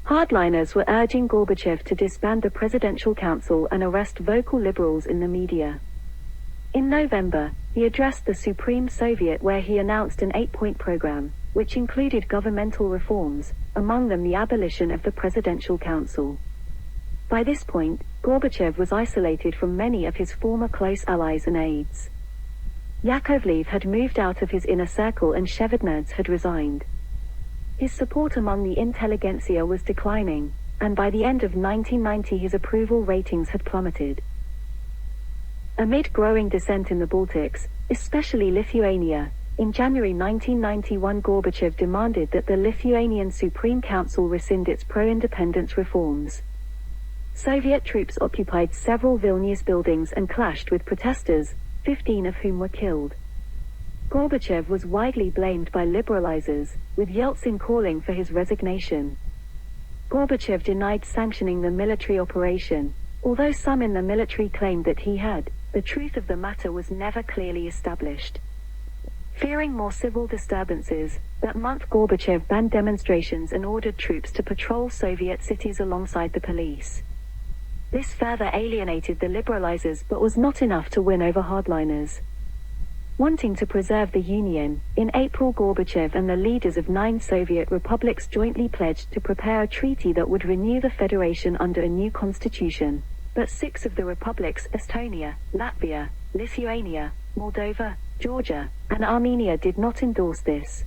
Hardliners were urging Gorbachev to disband the Presidential Council and arrest vocal liberals in the media. In November, he addressed the Supreme Soviet, where he announced an 8-point program, which included governmental reforms, among them the abolition of the Presidential Council. By this point, Gorbachev was isolated from many of his former close allies and aides. Yakovlev had moved out of his inner circle and Shevardnadze had resigned. His support among the intelligentsia was declining, and by the end of 1990 his approval ratings had plummeted. Amid growing dissent in the Baltics, especially Lithuania, in January 1991 Gorbachev demanded that the Lithuanian Supreme Council rescind its pro-independence reforms. Soviet troops occupied several Vilnius buildings and clashed with protesters, 15 of whom were killed. Gorbachev was widely blamed by liberalizers, with Yeltsin calling for his resignation. Gorbachev denied sanctioning the military operation, although some in the military claimed that he had. The truth of the matter was never clearly established. Fearing more civil disturbances, that month Gorbachev banned demonstrations and ordered troops to patrol Soviet cities alongside the police. This further alienated the liberalizers but was not enough to win over hardliners. Wanting to preserve the Union, in April Gorbachev and the leaders of 9 Soviet republics jointly pledged to prepare a treaty that would renew the federation under a new constitution. but 6 of the republics, Estonia, Latvia, Lithuania, Moldova, Georgia, and Armenia, did not endorse this.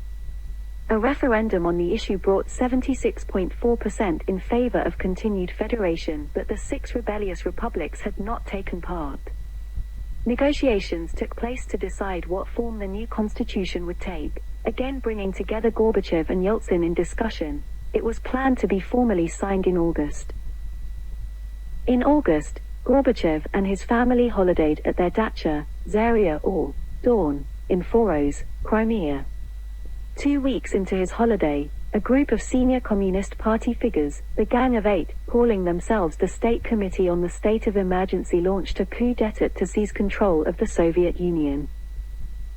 A referendum on the issue brought 76.4% in favor of continued federation, but the 6 rebellious republics had not taken part. Negotiations took place to decide what form the new constitution would take, again bringing together Gorbachev and Yeltsin in discussion. It was planned to be formally signed in August. In August, Gorbachev and his family holidayed at their dacha, Zaria or Dawn, in Foros, Crimea. 2 weeks into his holiday, a group of senior Communist Party figures, the Gang of Eight, calling themselves the State Committee on the State of Emergency, launched a coup d'etat to seize control of the Soviet Union.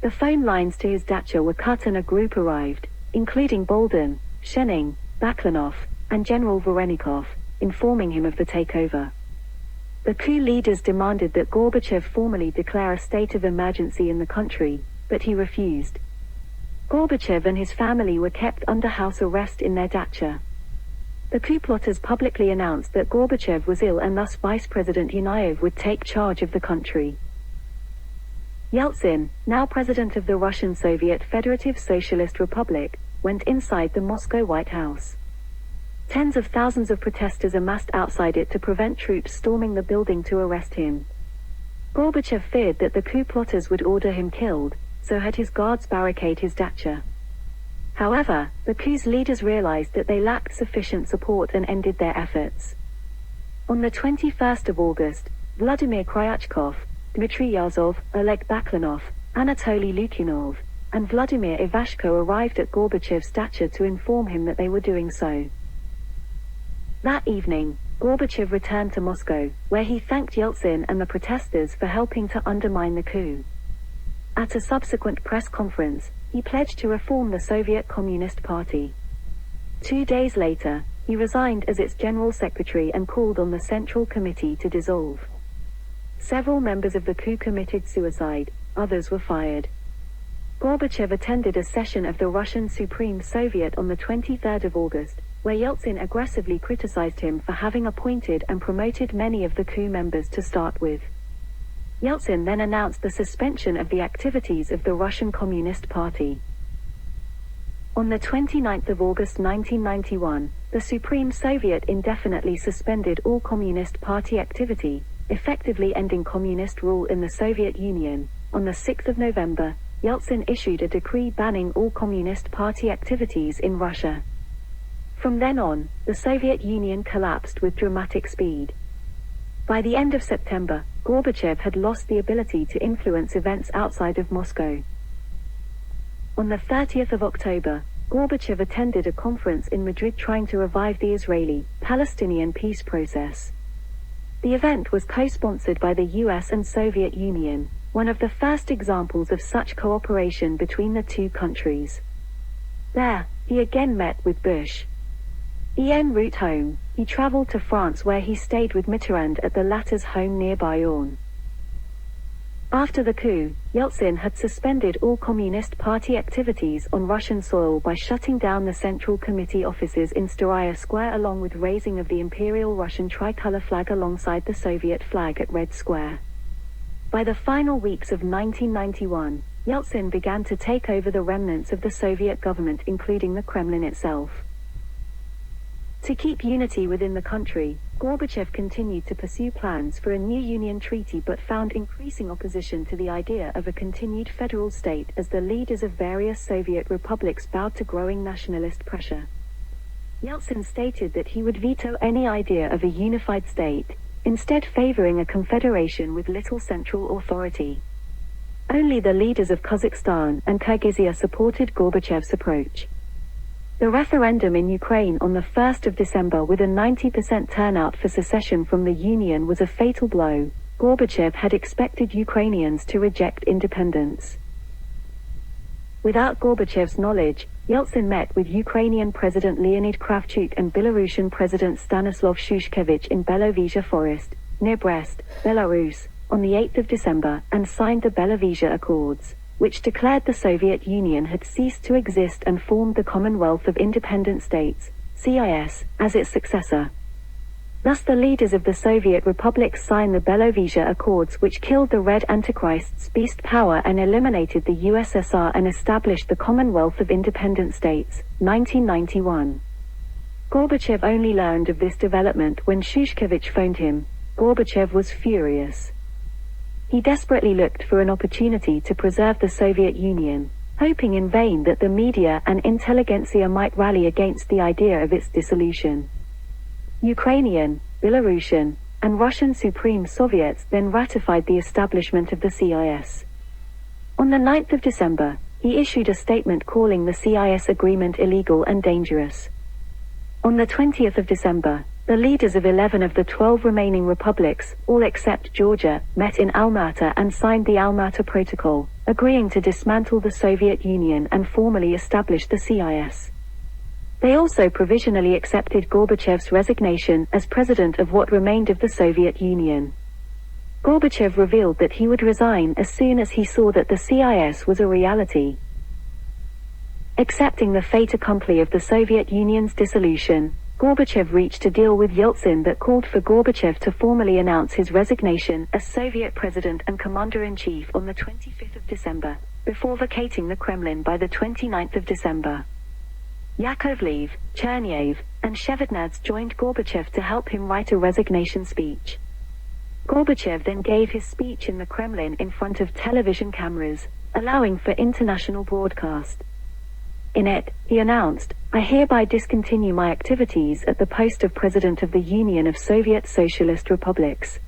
The phone lines to his dacha were cut and a group arrived, including Boldin, Shening, Baklanov, and General Vorenikov, informing him of the takeover. The coup leaders demanded that Gorbachev formally declare a state of emergency in the country, but he refused. Gorbachev and his family were kept under house arrest in their dacha. The coup plotters publicly announced that Gorbachev was ill and thus Vice President Yanayev would take charge of the country. Yeltsin, now president of the Russian Soviet Federative Socialist Republic, went inside the Moscow White House. Tens of thousands of protesters amassed outside it to prevent troops storming the building to arrest him. Gorbachev feared that the coup plotters would order him killed, so had his guards barricade his dacha. However, the coup's leaders realized that they lacked sufficient support and ended their efforts. On the 21st of August, Vladimir Kryachkov, Dmitry Yazov, Oleg Baklanov, Anatoly Lukyanov, and Vladimir Ivashko arrived at Gorbachev's dacha to inform him that they were doing so. That evening, Gorbachev returned to Moscow, where he thanked Yeltsin and the protesters for helping to undermine the coup. At a subsequent press conference, he pledged to reform the Soviet Communist Party. 2 days later, he resigned as its general secretary and called on the Central Committee to dissolve. Several members of the coup committed suicide, others were fired. Gorbachev attended a session of the Russian Supreme Soviet on the 23rd of August, where Yeltsin aggressively criticized him for having appointed and promoted many of the coup members to start with. Yeltsin then announced the suspension of the activities of the Russian Communist Party. On the 29th of August 1991, the Supreme Soviet indefinitely suspended all Communist Party activity, effectively ending communist rule in the Soviet Union. On the 6th of November, Yeltsin issued a decree banning all Communist Party activities in Russia. From then on, the Soviet Union collapsed with dramatic speed. By the end of September, Gorbachev had lost the ability to influence events outside of Moscow. On the 30th of October, Gorbachev attended a conference in Madrid trying to revive the Israeli-Palestinian peace process. The event was co-sponsored by the US and Soviet Union, one of the first examples of such cooperation between the two countries. There, he again met with Bush. En route home, he traveled to France where he stayed with Mitterrand at the latter's home near Bayonne. After the coup, Yeltsin had suspended all Communist Party activities on Russian soil by shutting down the Central Committee offices in Staraya Square along with raising of the Imperial Russian tricolor flag alongside the Soviet flag at Red Square. By the final weeks of 1991, Yeltsin began to take over the remnants of the Soviet government, including the Kremlin itself. To keep unity within the country, Gorbachev continued to pursue plans for a new union treaty but found increasing opposition to the idea of a continued federal state as the leaders of various Soviet republics bowed to growing nationalist pressure. Yeltsin stated that he would veto any idea of a unified state, instead favoring a confederation with little central authority. Only the leaders of Kazakhstan and Kyrgyzstan supported Gorbachev's approach. The referendum in Ukraine on the 1st of December with a 90% turnout for secession from the Union was a fatal blow. Gorbachev had expected Ukrainians to reject independence. Without Gorbachev's knowledge, Yeltsin met with Ukrainian President Leonid Kravchuk and Belarusian President Stanislav Shushkevich in Belovezha Forest, near Brest, Belarus, on the 8th of December and signed the Belovezha Accords, which declared the Soviet Union had ceased to exist and formed the Commonwealth of Independent States, CIS, as its successor. Thus the leaders of the Soviet republics signed the Belovezh Accords, which killed the Red Antichrist's beast power and eliminated the USSR and established the Commonwealth of Independent States, 1991. Gorbachev only learned of this development when Shushkevich phoned him. Gorbachev was furious. He desperately looked for an opportunity to preserve the Soviet Union, hoping in vain that the media and intelligentsia might rally against the idea of its dissolution. Ukrainian, Belarusian, and Russian Supreme Soviets then ratified the establishment of the CIS. On the 9th of December, he issued a statement calling the CIS agreement illegal and dangerous. On the 20th of December, the leaders of 11 of the 12 remaining republics, all except Georgia, met in Almaty and signed the Almaty Protocol, agreeing to dismantle the Soviet Union and formally establish the CIS. They also provisionally accepted Gorbachev's resignation as president of what remained of the Soviet Union. Gorbachev revealed that he would resign as soon as he saw that the CIS was a reality. Accepting the fait accompli of the Soviet Union's dissolution, Gorbachev reached a deal with Yeltsin that called for Gorbachev to formally announce his resignation as Soviet president and commander-in-chief on the 25th of December, before vacating the Kremlin by the 29th of December. Yakovlev, Chernyev, and Shevardnadze joined Gorbachev to help him write a resignation speech. Gorbachev then gave his speech in the Kremlin in front of television cameras, allowing for international broadcast. In it, he announced, "I hereby discontinue my activities at the post of President of the Union of Soviet Socialist Republics."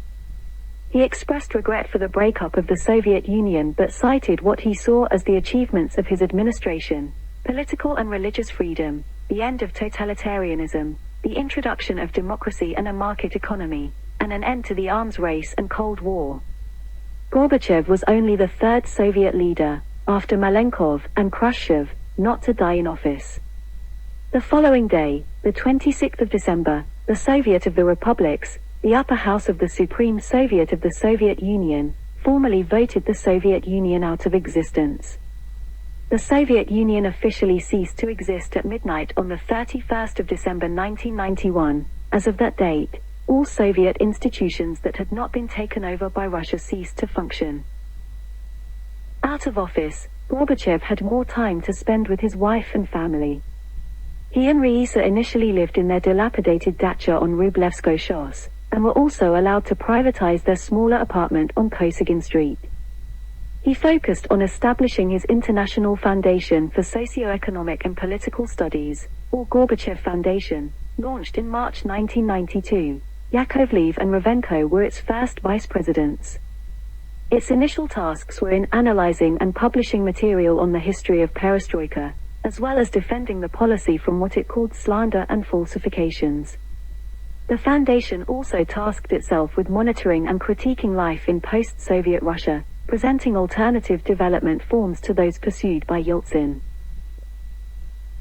He expressed regret for the breakup of the Soviet Union but cited what he saw as the achievements of his administration: political and religious freedom, the end of totalitarianism, the introduction of democracy and a market economy, and an end to the arms race and Cold War. Gorbachev was only the third Soviet leader, after Malenkov and Khrushchev, not to die in office. The following day, the 26th of December, the Soviet of the Republics, the upper house of the Supreme Soviet of the Soviet Union, formally voted the Soviet Union out of existence. The Soviet Union officially ceased to exist at midnight on the 31st of December 1991. As of that date, all Soviet institutions that had not been taken over by Russia ceased to function. Out of office, Gorbachev had more time to spend with his wife and family. He and Raisa initially lived in their dilapidated dacha on Rublevskoye Shos, and were also allowed to privatize their smaller apartment on Kosygin Street. He focused on establishing his International Foundation for Socio-Economic and Political Studies, or Gorbachev Foundation, launched in March 1992. Yakovlev and Ravenko were its first vice presidents. Its initial tasks were in analyzing and publishing material on the history of perestroika, as well as defending the policy from what it called slander and falsifications. The foundation also tasked itself with monitoring and critiquing life in post-Soviet Russia, presenting alternative development forms to those pursued by Yeltsin.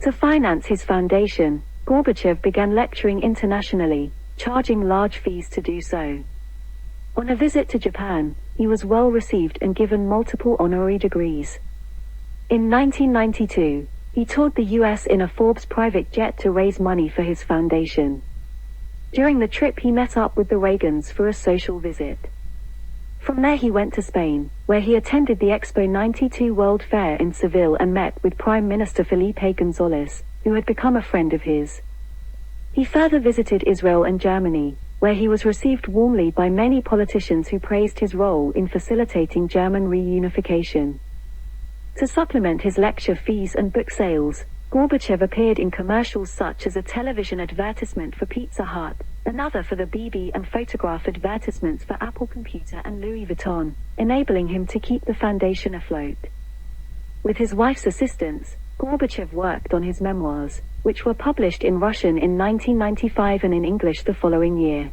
To finance his foundation, Gorbachev began lecturing internationally, charging large fees to do so. On a visit to Japan, he was well received and given multiple honorary degrees. In 1992, he toured the US in a Forbes private jet to raise money for his foundation. During the trip he met up with the Reagans for a social visit. From there he went to Spain, where he attended the Expo 92 World Fair in Seville and met with Prime Minister Felipe González, who had become a friend of his. He further visited Israel and Germany, where he was received warmly by many politicians who praised his role in facilitating German reunification. To supplement his lecture fees and book sales, Gorbachev appeared in commercials such as a television advertisement for Pizza Hut, another for the BB, and photograph advertisements for Apple Computer and Louis Vuitton, enabling him to keep the foundation afloat. With his wife's assistance, Gorbachev worked on his memoirs, which were published in Russian in 1995 and in English the following year.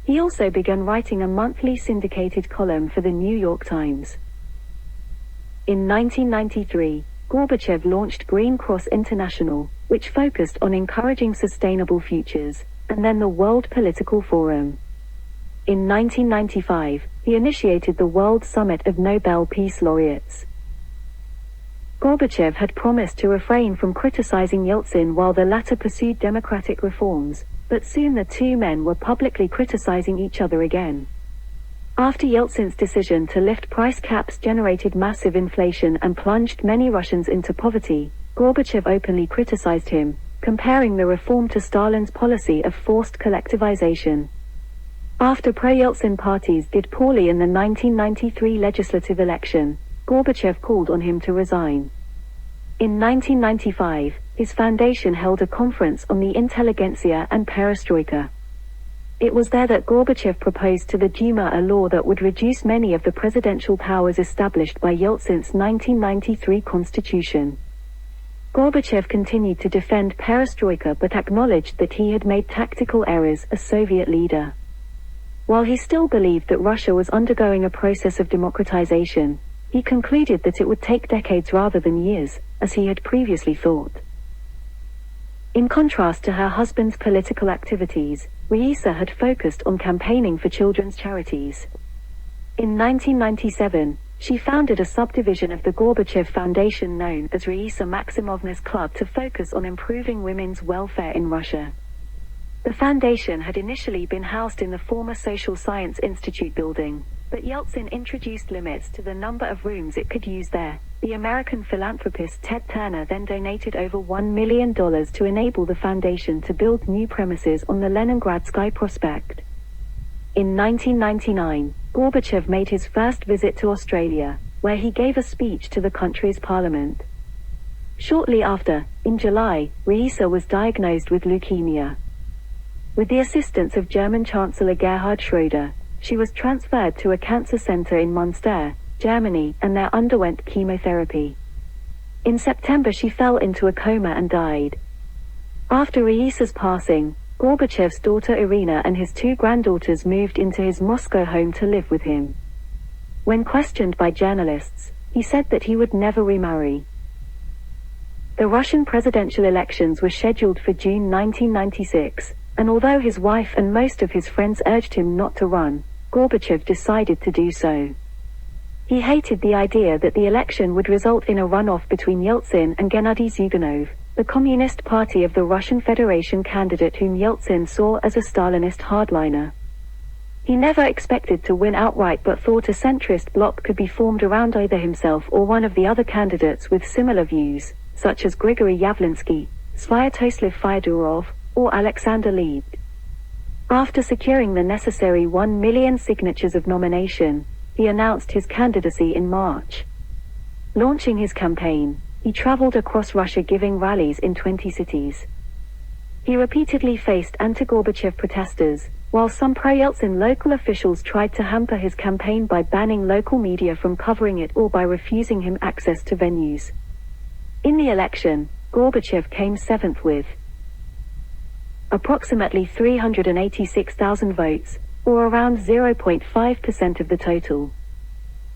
He also began writing a monthly syndicated column for the New York Times. In 1993, Gorbachev launched Green Cross International, which focused on encouraging sustainable futures, and then the World Political Forum. In 1995, he initiated the World Summit of Nobel Peace Laureates. Gorbachev had promised to refrain from criticizing Yeltsin while the latter pursued democratic reforms, but soon the two men were publicly criticizing each other again. After Yeltsin's decision to lift price caps generated massive inflation and plunged many Russians into poverty, Gorbachev openly criticized him, comparing the reform to Stalin's policy of forced collectivization. After pro-Yeltsin parties did poorly in the 1993 legislative election, Gorbachev called on him to resign. In 1995, his foundation held a conference on the intelligentsia and perestroika. It was there that Gorbachev proposed to the Duma a law that would reduce many of the presidential powers established by Yeltsin's 1993 constitution. Gorbachev continued to defend perestroika but acknowledged that he had made tactical errors as Soviet leader. While he still believed that Russia was undergoing a process of democratization, he concluded that it would take decades rather than years, as he had previously thought. In contrast to her husband's political activities, Raisa had focused on campaigning for children's charities. In 1997, she founded a subdivision of the Gorbachev Foundation known as Raisa Maximovna's Club to focus on improving women's welfare in Russia. The foundation had initially been housed in the former Social Science Institute building, but Yeltsin introduced limits to the number of rooms it could use there. The American philanthropist Ted Turner then donated over $1 million to enable the foundation to build new premises on the Leningradsky Prospect. In 1999, Gorbachev made his first visit to Australia, where he gave a speech to the country's parliament. Shortly after, in July, Raisa was diagnosed with leukemia. With the assistance of German Chancellor Gerhard Schröder, she was transferred to a cancer center in Münster, Germany, and there underwent chemotherapy. In September she fell into a coma and died. After Raisa's passing, Gorbachev's daughter Irina and his two granddaughters moved into his Moscow home to live with him. When questioned by journalists, he said that he would never remarry. The Russian presidential elections were scheduled for June 1996, and although his wife and most of his friends urged him not to run, Gorbachev decided to do so. He hated the idea that the election would result in a runoff between Yeltsin and Gennady Zyuganov, the Communist Party of the Russian Federation candidate whom Yeltsin saw as a Stalinist hardliner. He never expected to win outright but thought a centrist bloc could be formed around either himself or one of the other candidates with similar views, such as Grigory Yavlinsky, Sviatoslav Fyodorov, or Alexander Lieb. After securing the necessary 1 million signatures of nomination, he announced his candidacy in March. Launching his campaign, he traveled across Russia giving rallies in 20 cities. He repeatedly faced anti-Gorbachev protesters, while some pro-Yeltsin local officials tried to hamper his campaign by banning local media from covering it or by refusing him access to venues. In the election, Gorbachev came seventh with approximately 386,000 votes, or around 0.5% of the total.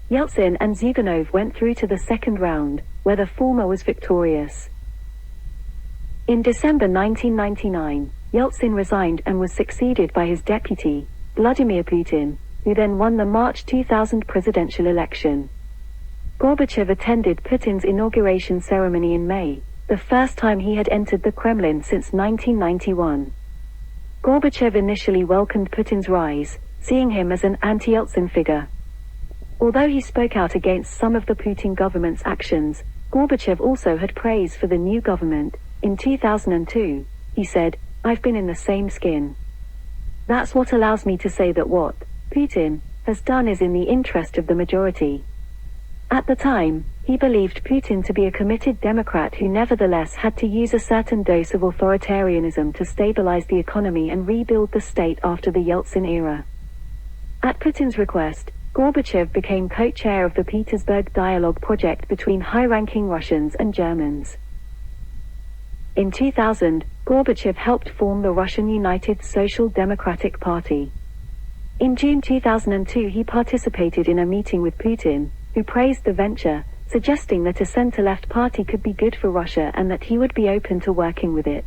Yeltsin and Zyuganov went through to the second round, where the former was victorious. In December 1999, Yeltsin resigned and was succeeded by his deputy, Vladimir Putin, who then won the March 2000 presidential election. Gorbachev attended Putin's inauguration ceremony in May, the first time he had entered the Kremlin since 1991. Gorbachev initially welcomed Putin's rise, seeing him as an anti-Yeltsin figure. Although he spoke out against some of the Putin government's actions, Gorbachev also had praise for the new government. In 2002, he said, "I've been in the same skin. That's what allows me to say that what Putin has done is in the interest of the majority." At the time, he believed Putin to be a committed Democrat who nevertheless had to use a certain dose of authoritarianism to stabilize the economy and rebuild the state after the Yeltsin era. At Putin's request, Gorbachev became co-chair of the Petersburg Dialogue project between high-ranking Russians and Germans. In 2000, Gorbachev helped form the Russian United Social Democratic Party. In June 2002 he participated in a meeting with Putin, who praised the venture, suggesting that a center-left party could be good for Russia and that he would be open to working with it.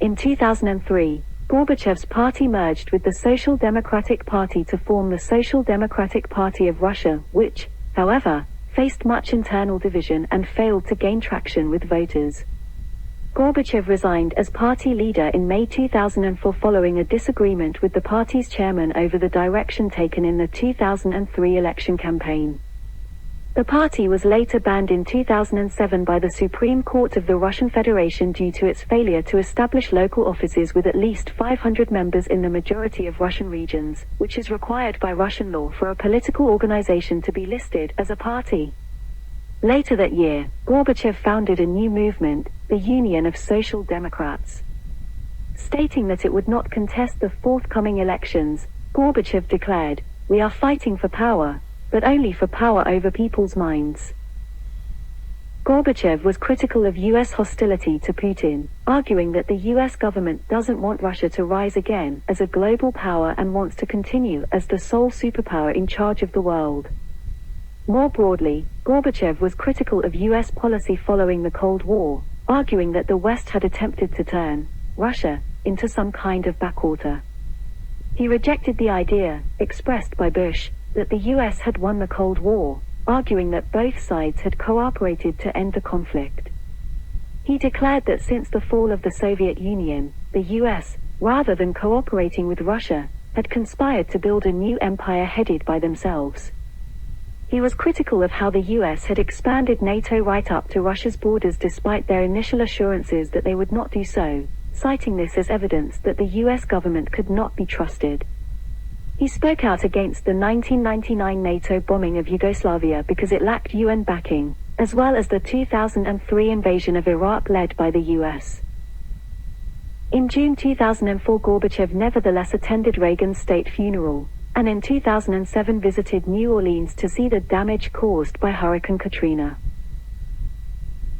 In 2003, Gorbachev's party merged with the Social Democratic Party to form the Social Democratic Party of Russia, which, however, faced much internal division and failed to gain traction with voters. Gorbachev resigned as party leader in May 2004 following a disagreement with the party's chairman over the direction taken in the 2003 election campaign. The party was later banned in 2007 by the Supreme Court of the Russian Federation due to its failure to establish local offices with at least 500 members in the majority of Russian regions, which is required by Russian law for a political organization to be listed as a party. Later that year, Gorbachev founded a new movement, the Union of Social Democrats. Stating that it would not contest the forthcoming elections, Gorbachev declared, "We are fighting for power, but only for power over people's minds." Gorbachev was critical of U.S. hostility to Putin, arguing that the U.S. government doesn't want Russia to rise again as a global power and wants to continue as the sole superpower in charge of the world. More broadly, Gorbachev was critical of U.S. policy following the Cold War, arguing that the West had attempted to turn Russia into some kind of backwater. He rejected the idea, expressed by Bush, that the U.S. had won the Cold War, arguing that both sides had cooperated to end the conflict. He declared that since the fall of the Soviet Union, the U.S., rather than cooperating with Russia, had conspired to build a new empire headed by themselves. He was critical of how the U.S. had expanded NATO right up to Russia's borders despite their initial assurances that they would not do so, citing this as evidence that the U.S. government could not be trusted. He spoke out against the 1999 NATO bombing of Yugoslavia because it lacked UN backing, as well as the 2003 invasion of Iraq led by the U.S. In June 2004, Gorbachev nevertheless attended Reagan's state funeral, and in 2007 visited New Orleans to see the damage caused by Hurricane Katrina.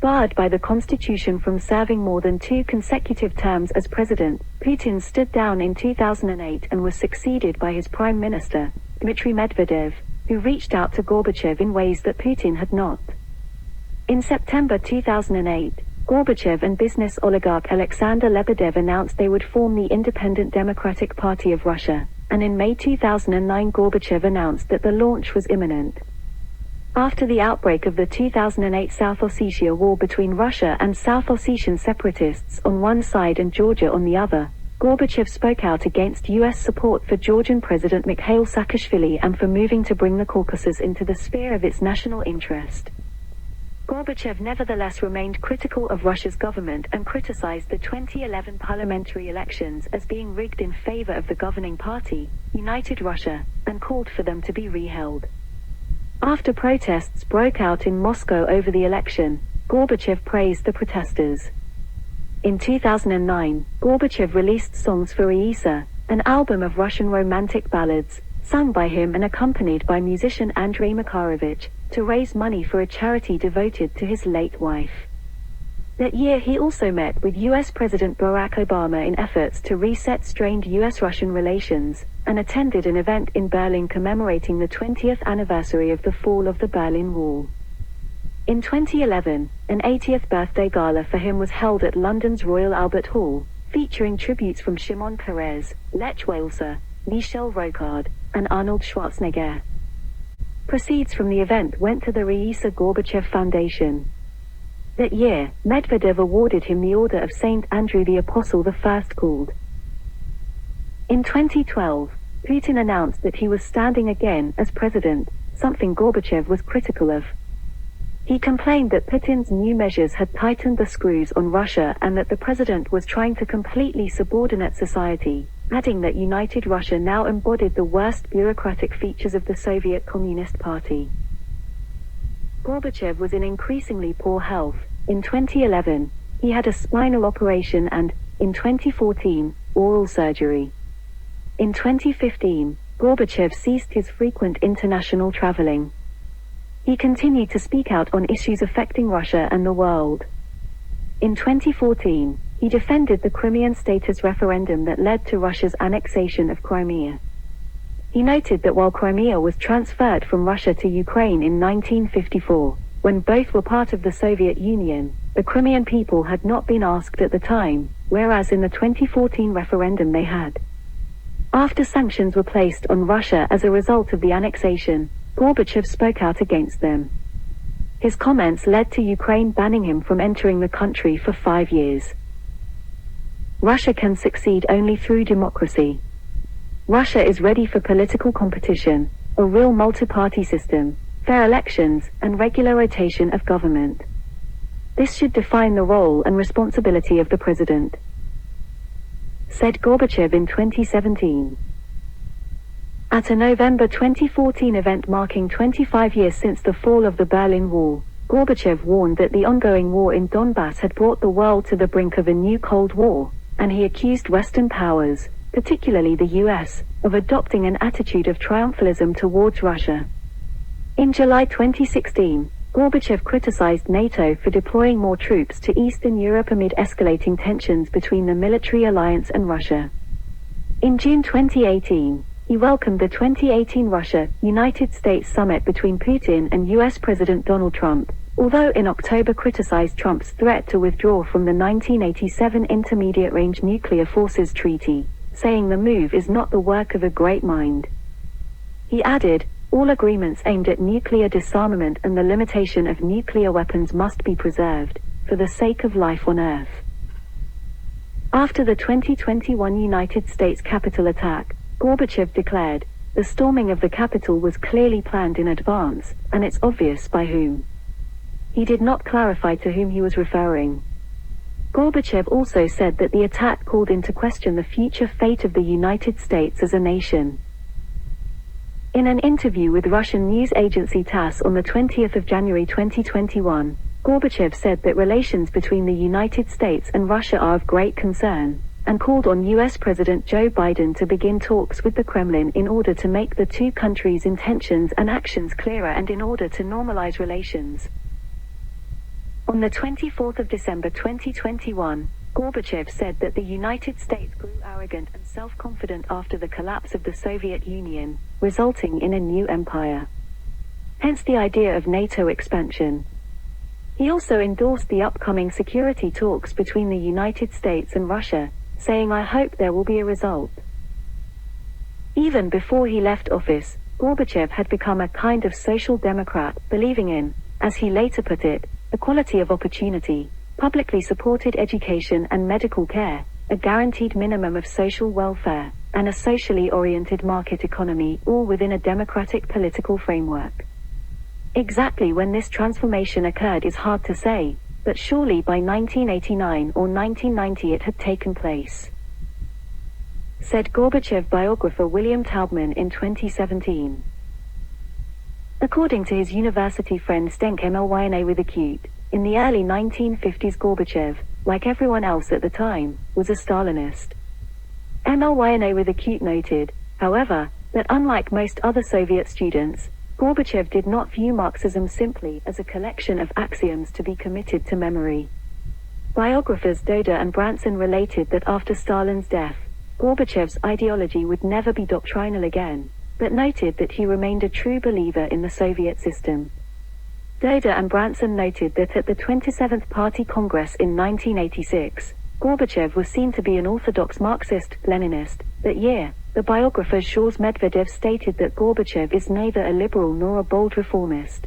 Barred by the Constitution from serving more than 2 consecutive terms as president, Putin stood down in 2008 and was succeeded by his prime minister, Dmitry Medvedev, who reached out to Gorbachev in ways that Putin had not. In September 2008, Gorbachev and business oligarch Alexander Lebedev announced they would form the Independent Democratic Party of Russia, and in May 2009 Gorbachev announced that the launch was imminent. After the outbreak of the 2008 South Ossetia War between Russia and South Ossetian separatists on one side and Georgia on the other, Gorbachev spoke out against U.S. support for Georgian President MIKHAIL Saakashvili and for moving to bring the Caucasus into the sphere of its national interest. Gorbachev nevertheless remained critical of Russia's government and criticized the 2011 parliamentary elections as being rigged in favor of the governing party, United Russia, and called for them to be reheld. After protests broke out in Moscow over the election, Gorbachev praised the protesters. In 2009, Gorbachev released Songs for Raisa, an album of Russian romantic ballads, sung by him and accompanied by musician Andrei Makharovich, to raise money for a charity devoted to his late wife. That year he also met with U.S. President Barack Obama in efforts to reset strained U.S.-Russian relations, and attended an event in Berlin commemorating the 20th anniversary of the fall of the Berlin Wall. In 2011, an 80th birthday gala for him was held at London's Royal Albert Hall, featuring tributes from Shimon Peres, Lech Walesa, Michel Rocard, and Arnold Schwarzenegger. Proceeds from the event went to the Raisa Gorbachev Foundation. That year, Medvedev awarded him the Order of St. Andrew the Apostle I called. In 2012, Putin announced that he was standing again as president, something Gorbachev was critical of. He complained that Putin's new measures had tightened the screws on Russia and that the president was trying to completely subordinate society, adding that United Russia now embodied the worst bureaucratic features of the Soviet Communist Party. Gorbachev was in increasingly poor health. In 2011, he had a spinal operation and, in 2014, oral surgery. In 2015, Gorbachev ceased his frequent international traveling. He continued to speak out on issues affecting Russia and the world. In 2014, he defended the Crimean status referendum that led to Russia's annexation of Crimea. He noted that while Crimea was transferred from Russia to Ukraine in 1954, when both were part of the Soviet Union, the Crimean people had not been asked at the time, whereas in the 2014 referendum they had. After sanctions were placed on Russia as a result of the annexation, Gorbachev spoke out against them. His comments led to Ukraine banning him from entering the country for 5 years. Russia can succeed only through democracy. Russia is ready for political competition, a real multi-party system, fair elections, and regular rotation of government. This should define the role and responsibility of the president, said Gorbachev in 2017. At a November 2014 event marking 25 years since the fall of the Berlin Wall, Gorbachev warned that the ongoing war in Donbass had brought the world to the brink of a new Cold War, and he accused Western powers, particularly the US, of adopting an attitude of triumphalism towards Russia. In July 2016, Gorbachev criticized NATO for deploying more troops to Eastern Europe amid escalating tensions between the military alliance and Russia. In June 2018, he welcomed the 2018 Russia-United States summit between Putin and US President Donald Trump, although in October criticized Trump's threat to withdraw from the 1987 Intermediate-Range Nuclear Forces Treaty, saying the move is not the work of a great mind. He added, all agreements aimed at nuclear disarmament and the limitation of nuclear weapons must be preserved, for the sake of life on Earth. After the 2021 United States Capitol attack, Gorbachev declared, the storming of the Capitol was clearly planned in advance, and it's obvious by whom. He did not clarify to whom he was referring. Gorbachev also said that the attack called into question the future fate of the United States as a nation. In an interview with Russian news agency TASS on the 20th of January 2021, Gorbachev said that relations between the United States and Russia are of great concern, and called on US President Joe Biden to begin talks with the Kremlin in order to make the two countries' intentions and actions clearer and in order to normalize relations. On the 24th of December 2021, Gorbachev said that the United States grew arrogant and self-confident after the collapse of the Soviet Union, resulting in a new empire. Hence the idea of NATO expansion. He also endorsed the upcoming security talks between the United States and Russia, saying, I hope there will be a result. Even before he left office, Gorbachev had become a kind of social democrat, believing in, as he later put it, equality of opportunity, publicly supported education and medical care, a guaranteed minimum of social welfare, and a socially oriented market economy, all within a democratic political framework. Exactly when this transformation occurred is hard to say, but surely by 1989 or 1990 it had taken place, said Gorbachev biographer William Taubman in 2017. According to his university friend Zdenka Mlyna with acute, in the early 1950s Gorbachev, like everyone else at the time, was a Stalinist. Mlyna with acute noted, however, that unlike most other Soviet students, Gorbachev did not view Marxism simply as a collection of axioms to be committed to memory. Biographers Doda and Branson related that after Stalin's death, Gorbachev's ideology would never be doctrinal again, but noted that he remained a true believer in the Soviet system. Doda and Branson noted that at the 27th Party Congress in 1986, Gorbachev was seen to be an orthodox Marxist-Leninist. That year, the biographer Georges Medvedev stated that Gorbachev is neither a liberal nor a bold reformist.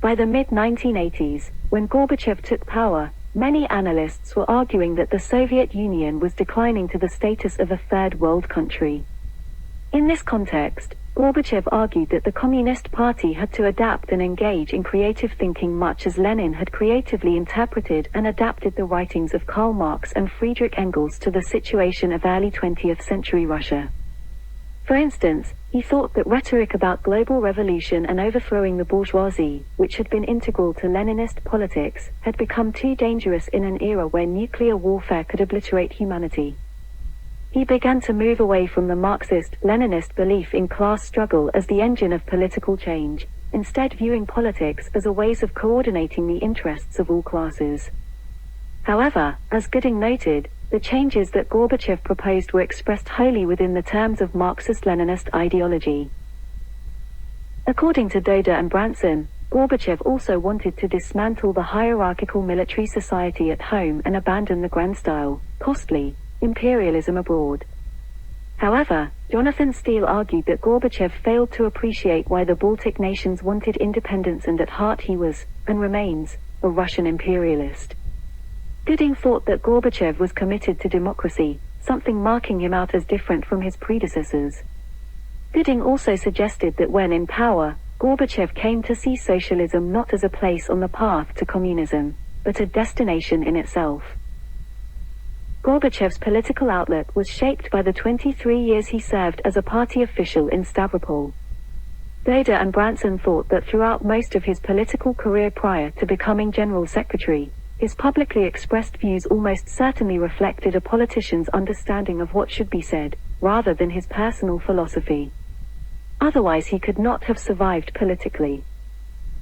By the mid-1980s, when Gorbachev took power, many analysts were arguing that the Soviet Union was declining to the status of a third world country. In this context, Gorbachev argued that the Communist Party had to adapt and engage in creative thinking much as Lenin had creatively interpreted and adapted the writings of Karl Marx and Friedrich Engels to the situation of early 20th century Russia. For instance, he thought that rhetoric about global revolution and overthrowing the bourgeoisie, which had been integral to Leninist politics, had become too dangerous in an era where nuclear warfare could obliterate humanity. He began to move away from the Marxist-Leninist belief in class struggle as the engine of political change, instead viewing politics as a ways of coordinating the interests of all classes. However, as Gooding noted, the changes that Gorbachev proposed were expressed wholly within the terms of Marxist-Leninist ideology. According to Doda and Branson, Gorbachev also wanted to dismantle the hierarchical military society at home and abandon the grand-style, costly, imperialism abroad. However, Jonathan Steele argued that Gorbachev failed to appreciate why the Baltic nations wanted independence and at heart he was, and remains, a Russian imperialist. Gooding thought that Gorbachev was committed to democracy, something marking him out as different from his predecessors. Gooding also suggested that when in power, Gorbachev came to see socialism not as a place on the path to communism, but a destination in itself. Gorbachev's political outlook was shaped by the 23 years he served as a party official in Stavropol. Doda and Branson thought that throughout most of his political career prior to becoming General Secretary, his publicly expressed views almost certainly reflected a politician's understanding of what should be said, rather than his personal philosophy. Otherwise he could not have survived politically.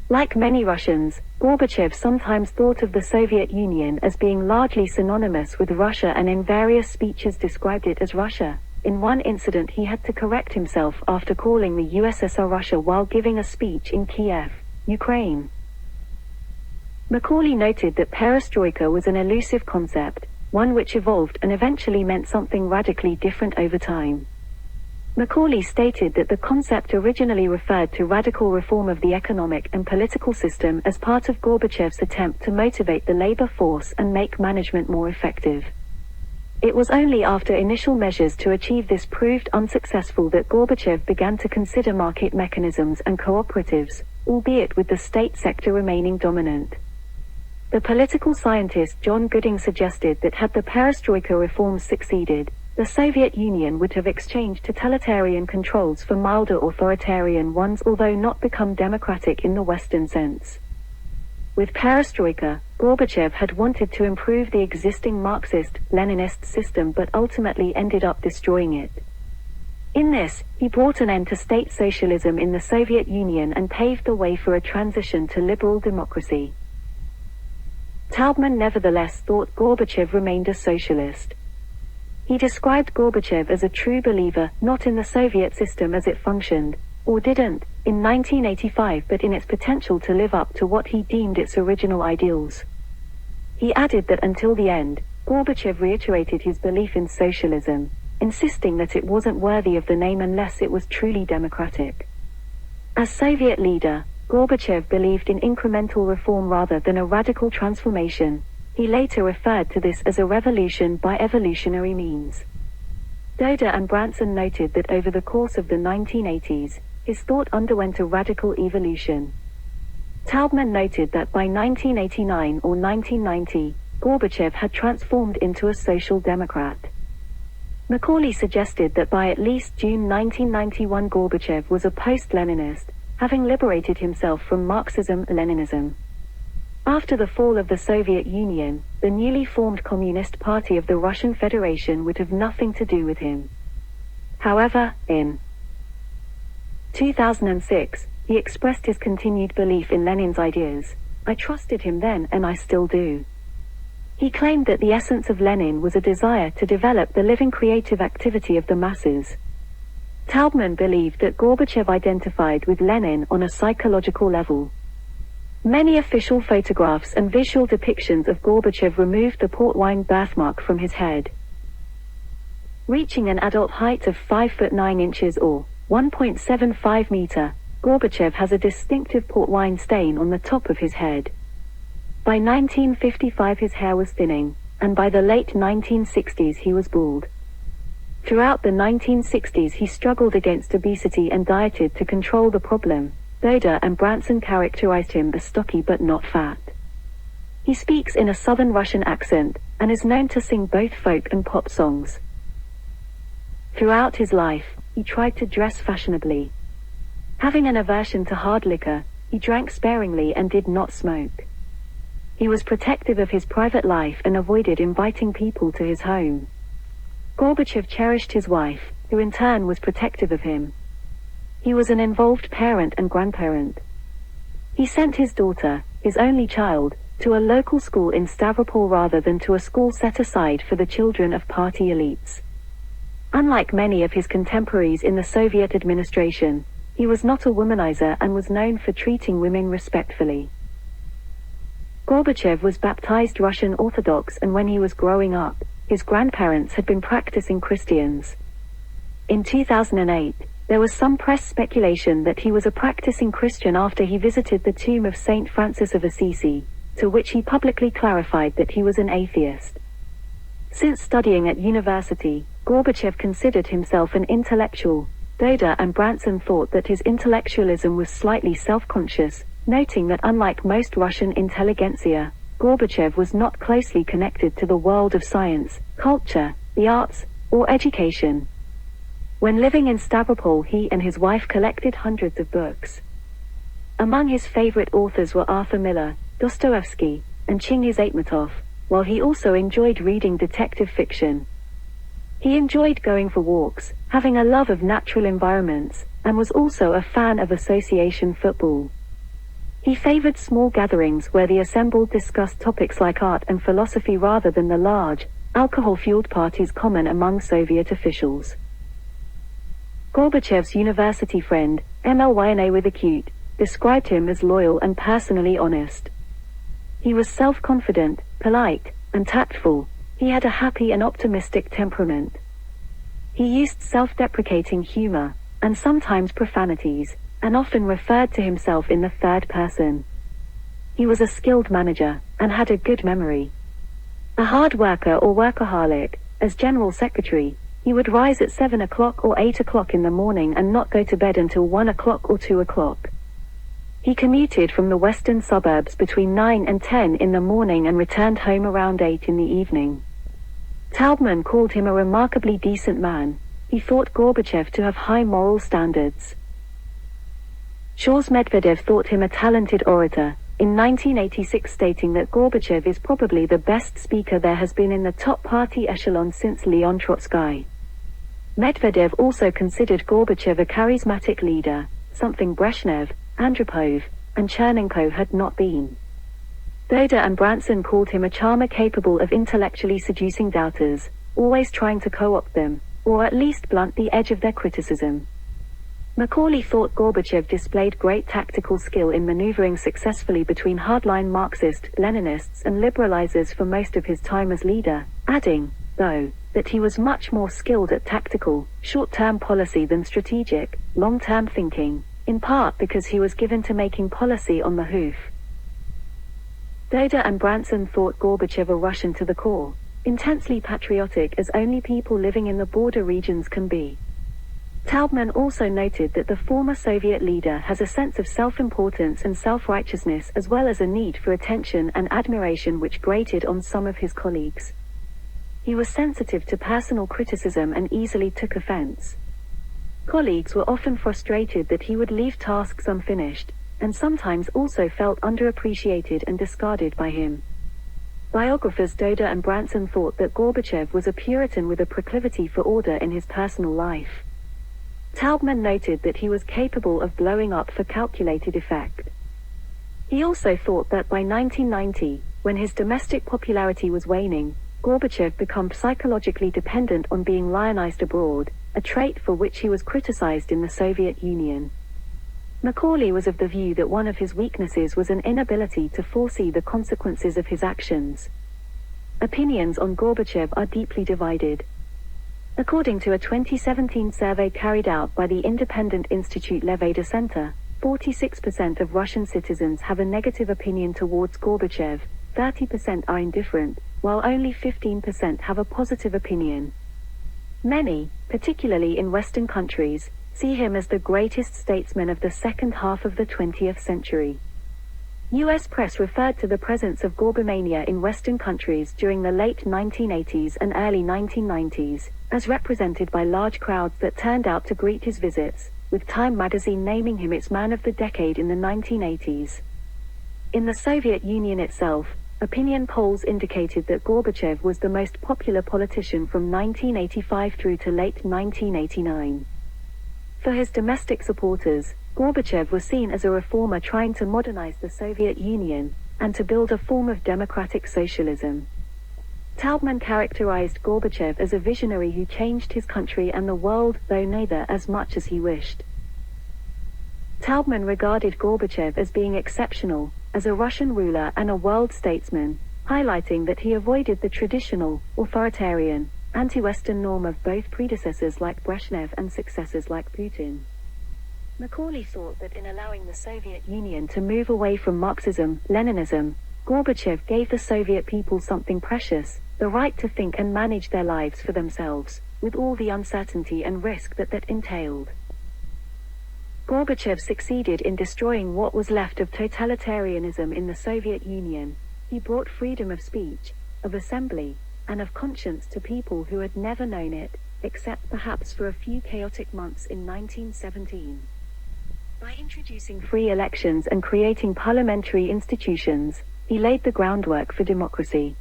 Like many Russians, Gorbachev sometimes thought of the Soviet Union as being largely synonymous with Russia and in various speeches described it as Russia. In one incident he had to correct himself after calling the USSR Russia while giving a speech in Kiev, Ukraine. Macaulay noted that perestroika was an elusive concept, one which evolved and eventually meant something radically different over time. Macaulay stated that the concept originally referred to radical reform of the economic and political system as part of Gorbachev's attempt to motivate the labor force and make management more effective. It was only after initial measures to achieve this proved unsuccessful that Gorbachev began to consider market mechanisms and cooperatives, albeit with the state sector remaining dominant. The political scientist John Gooding suggested that had the perestroika reforms succeeded, the Soviet Union would have exchanged totalitarian controls for milder authoritarian ones, although not become democratic in the Western sense. With perestroika, Gorbachev had wanted to improve the existing Marxist-Leninist system but ultimately ended up destroying it. In this, he brought an end to state socialism in the Soviet Union and paved the way for a transition to liberal democracy. Taubman nevertheless thought Gorbachev remained a socialist. He described Gorbachev as a true believer, not in the Soviet system as it functioned, or didn't, in 1985 but in its potential to live up to what he deemed its original ideals. He added that until the end, Gorbachev reiterated his belief in socialism, insisting that it wasn't worthy of the name unless it was truly democratic. As Soviet leader, Gorbachev believed in incremental reform rather than a radical transformation. He later referred to this as a revolution by evolutionary means. Doda and Branson noted that over the course of the 1980s, his thought underwent a radical evolution. Taubman noted that by 1989 or 1990, Gorbachev had transformed into a social democrat. Macaulay suggested that by at least June 1991 Gorbachev was a post-Leninist, having liberated himself from Marxism-Leninism. After the fall of the Soviet Union, the newly formed Communist Party of the Russian Federation would have nothing to do with him. However, in 2006, he expressed his continued belief in Lenin's ideas. I trusted him then and I still do. He claimed that the essence of Lenin was a desire to develop the living creative activity of the masses. Taubman believed that Gorbachev identified with Lenin on a psychological level. Many official photographs and visual depictions of Gorbachev removed the port wine birthmark from his head. Reaching an adult height of 5 foot 9 inches or 1.75 meter, Gorbachev has a distinctive port wine stain on the top of his head. By 1955 his hair was thinning, and by the late 1960s he was bald. Throughout the 1960s he struggled against obesity and dieted to control the problem. Doda and Branson characterized him as stocky but not fat. He speaks in a southern Russian accent, and is known to sing both folk and pop songs. Throughout his life, he tried to dress fashionably. Having an aversion to hard liquor, he drank sparingly and did not smoke. He was protective of his private life and avoided inviting people to his home. Gorbachev cherished his wife, who in turn was protective of him. He was an involved parent and grandparent. He sent his daughter, his only child, to a local school in Stavropol rather than to a school set aside for the children of party elites. Unlike many of his contemporaries in the Soviet administration, he was not a womanizer and was known for treating women respectfully. Gorbachev was baptized Russian Orthodox, and when he was growing up, his grandparents had been practicing Christians. In 2008, there was some press speculation that he was a practicing Christian after he visited the tomb of Saint Francis of Assisi, to which he publicly clarified that he was an atheist. Since studying at university, Gorbachev considered himself an intellectual. Doda and Branson thought that his intellectualism was slightly self-conscious, noting that unlike most Russian intelligentsia, Gorbachev was not closely connected to the world of science, culture, the arts, or education. When living in Stavropol, he and his wife collected hundreds of books. Among his favorite authors were Arthur Miller, Dostoevsky, and Chingiz Aytmatov, while he also enjoyed reading detective fiction. He enjoyed going for walks, having a love of natural environments, and was also a fan of association football. He favored small gatherings where the assembled discussed topics like art and philosophy rather than the large, alcohol-fueled parties common among Soviet officials. Gorbachev's university friend, Mlyna with acute, described him as loyal and personally honest. He was self-confident, polite, and tactful. He had a happy and optimistic temperament. He used self-deprecating humor, and sometimes profanities, and often referred to himself in the third person. He was a skilled manager, and had a good memory. A hard worker or workaholic, as general secretary, he would rise at 7 o'clock or 8 o'clock in the morning and not go to bed until 1 o'clock or 2 o'clock. He commuted from the western suburbs between 9 and 10 in the morning and returned home around 8 in the evening. Taubman called him a remarkably decent man. He thought Gorbachev to have high moral standards. Shores Medvedev thought him a talented orator, in 1986 stating that Gorbachev is probably the best speaker there has been in the top party echelon since Leon Trotsky. Medvedev also considered Gorbachev a charismatic leader, something Brezhnev, Andropov, and Chernenko had not been. Doda and Branson called him a charmer capable of intellectually seducing doubters, always trying to co-opt them, or at least blunt the edge of their criticism. Macaulay thought Gorbachev displayed great tactical skill in maneuvering successfully between hardline Marxist, Leninists and liberalizers for most of his time as leader, adding, though, that he was much more skilled at tactical, short-term policy than strategic, long-term thinking, in part because he was given to making policy on the hoof. Doda and Branson thought Gorbachev a Russian to the core, intensely patriotic as only people living in the border regions can be. Taubman also noted that the former Soviet leader has a sense of self-importance and self-righteousness as well as a need for attention and admiration which grated on some of his colleagues. He was sensitive to personal criticism and easily took offense. Colleagues were often frustrated that he would leave tasks unfinished, and sometimes also felt underappreciated and discarded by him. Biographers Doda and Branson thought that Gorbachev was a Puritan with a proclivity for order in his personal life. Taubman noted that he was capable of blowing up for calculated effect. He also thought that by 1990, when his domestic popularity was waning, Gorbachev became psychologically dependent on being lionized abroad, a trait for which he was criticized in the Soviet Union. Macaulay was of the view that one of his weaknesses was an inability to foresee the consequences of his actions. Opinions on Gorbachev are deeply divided. According to a 2017 survey carried out by the independent institute Levada Center, 46% of Russian citizens have a negative opinion towards Gorbachev, 30% are indifferent, while only 15% have a positive opinion. Many, particularly in Western countries, see him as the greatest statesman of the second half of the 20th century. U.S. press referred to the presence of Gorbamania in Western countries during the late 1980s and early 1990s, as represented by large crowds that turned out to greet his visits, with Time magazine naming him its Man of the Decade in the 1980s. In the Soviet Union itself, opinion polls indicated that Gorbachev was the most popular politician from 1985 through to late 1989. For his domestic supporters, Gorbachev was seen as a reformer trying to modernize the Soviet Union, and to build a form of democratic socialism. Taubman characterized Gorbachev as a visionary who changed his country and the world, though neither as much as he wished. Taubman regarded Gorbachev as being exceptional, as a Russian ruler and a world statesman, highlighting that he avoided the traditional, authoritarian, anti-Western norm of both predecessors like Brezhnev and successors like Putin. Macaulay thought that in allowing the Soviet Union to move away from Marxism, Leninism, Gorbachev gave the Soviet people something precious, the right to think and manage their lives for themselves, with all the uncertainty and risk that entailed. Gorbachev succeeded in destroying what was left of totalitarianism in the Soviet Union. He brought freedom of speech, of assembly, and of conscience to people who had never known it, except perhaps for a few chaotic months in 1917. By introducing free elections and creating parliamentary institutions, he laid the groundwork for democracy.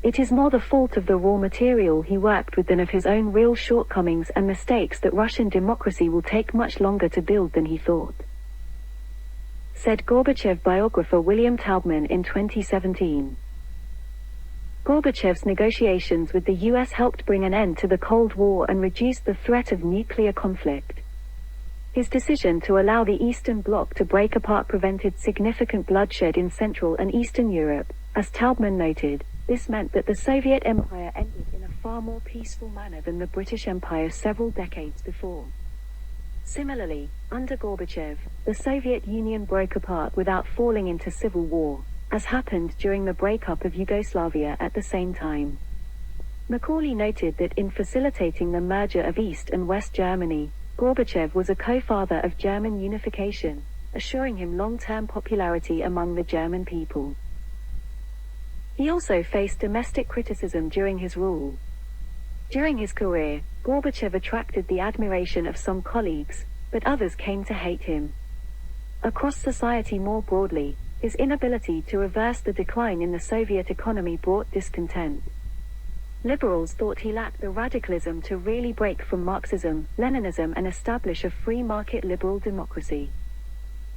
It is more the fault of the raw material he worked with than of his own real shortcomings and mistakes that Russian democracy will take much longer to build than he thought, said Gorbachev biographer William Taubman in 2017. Gorbachev's negotiations with the US helped bring an end to the Cold War and reduce the threat of nuclear conflict. His decision to allow the Eastern Bloc to break apart prevented significant bloodshed in Central and Eastern Europe. As Taubman noted, this meant that the Soviet Empire ended in a far more peaceful manner than the British Empire several decades before. Similarly, under Gorbachev, the Soviet Union broke apart without falling into civil war, as happened during the breakup of Yugoslavia at the same time. Macaulay noted that in facilitating the merger of East and West Germany, Gorbachev was a co-father of German unification, assuring him long-term popularity among the German people. He also faced domestic criticism during his rule. During his career, Gorbachev attracted the admiration of some colleagues, but others came to hate him. Across society more broadly, his inability to reverse the decline in the Soviet economy brought discontent. Liberals thought he lacked the radicalism to really break from Marxism, Leninism and establish a free market liberal democracy.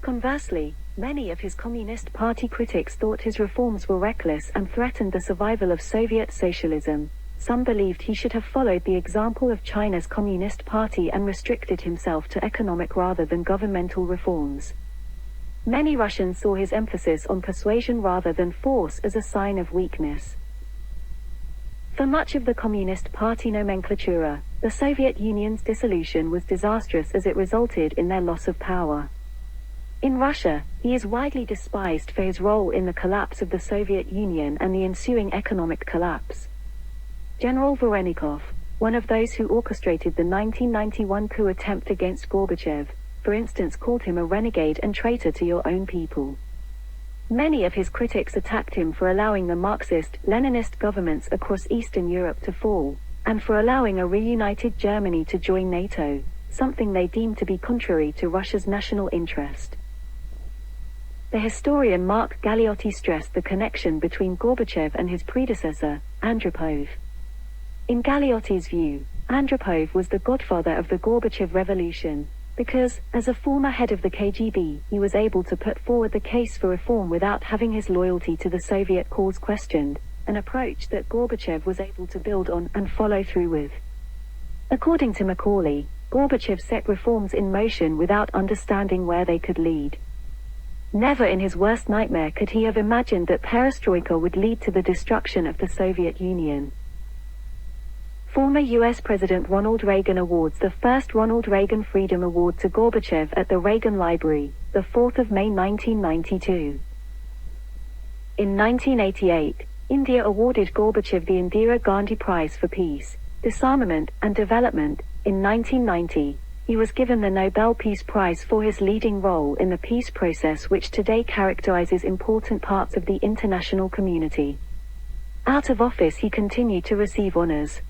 Conversely, many of his Communist Party critics thought his reforms were reckless and threatened the survival of Soviet socialism. Some believed he should have followed the example of China's Communist Party and restricted himself to economic rather than governmental reforms. Many Russians saw his emphasis on persuasion rather than force as a sign of weakness. For much of the Communist Party nomenclatura, the Soviet Union's dissolution was disastrous as it resulted in their loss of power. In Russia, he is widely despised for his role in the collapse of the Soviet Union and the ensuing economic collapse. General Vorenikov, one of those who orchestrated the 1991 coup attempt against Gorbachev, for instance called him a renegade and traitor to your own people. Many of his critics attacked him for allowing the Marxist-Leninist governments across Eastern Europe to fall, and for allowing a reunited Germany to join NATO, something they deemed to be contrary to Russia's national interest. The historian Mark Galeotti stressed the connection between Gorbachev and his predecessor, Andropov. In Galeotti's view, Andropov was the godfather of the Gorbachev revolution, because, as a former head of the KGB, he was able to put forward the case for reform without having his loyalty to the Soviet cause questioned, an approach that Gorbachev was able to build on and follow through with. According to Macaulay, Gorbachev set reforms in motion without understanding where they could lead. Never in his worst nightmare could he have imagined that perestroika would lead to the destruction of the Soviet Union. Former U.S. President Ronald Reagan awards the first Ronald Reagan Freedom Award to Gorbachev at the Reagan Library, the 4th of May 1992. In 1988, India awarded Gorbachev the Indira Gandhi Prize for Peace, Disarmament and Development. In 1990, he was given the Nobel Peace Prize for his leading role in the peace process, which today characterizes important parts of the international community. Out of office, he continued to receive honors.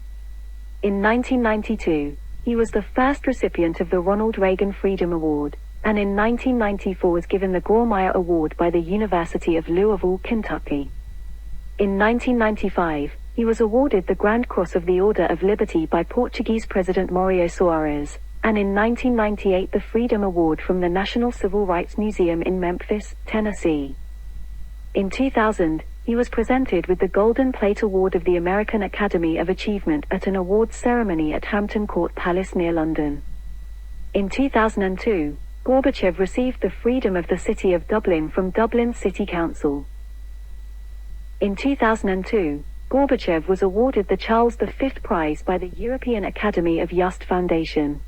In 1992, he was the first recipient of the Ronald Reagan Freedom Award, and in 1994 was given the Grawemeyer Award by the University of Louisville, Kentucky. In 1995, he was awarded the Grand Cross of the Order of Liberty by Portuguese President Mário Soares, and in 1998 the Freedom Award from the National Civil Rights Museum in Memphis, Tennessee. In 2000, he was presented with the Golden Plate Award of the American Academy of Achievement at an awards ceremony at Hampton Court Palace near London. In 2002, Gorbachev received the Freedom of the City of Dublin from Dublin City Council. In 2002, Gorbachev was awarded the Charles V Prize by the European Academy of Just Foundation.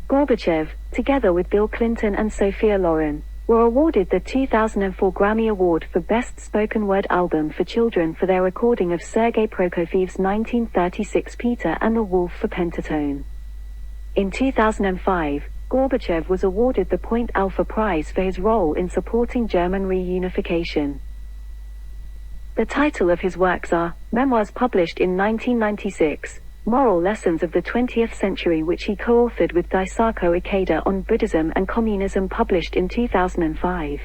Gorbachev, together with Bill Clinton and Sophia Loren, were awarded the 2004 Grammy Award for Best Spoken Word Album for Children for their recording of Sergei Prokofiev's 1936 Peter and the Wolf for Pentatone. In 2005, Gorbachev was awarded the Point Alpha Prize for his role in supporting German reunification. The title of his works are Memoirs published in 1996, Moral Lessons of the 20th Century, which he co-authored with Daisaku Ikeda, on Buddhism and Communism, published in 2005.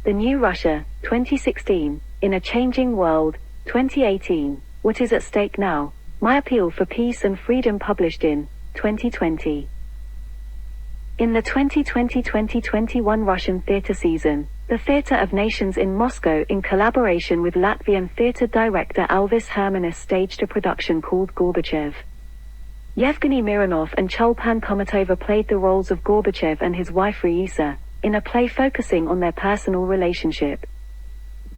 The New Russia, 2016, In a Changing World, 2018, What is at Stake Now? My Appeal for Peace and Freedom, published in 2020. In the 2020-2021 Russian theater season, the Theatre of Nations in Moscow, in collaboration with Latvian theatre director Alvis Hermanis, staged a production called Gorbachev. Yevgeny Mironov and Chulpan Komatova played the roles of Gorbachev and his wife Raisa, in a play focusing on their personal relationship.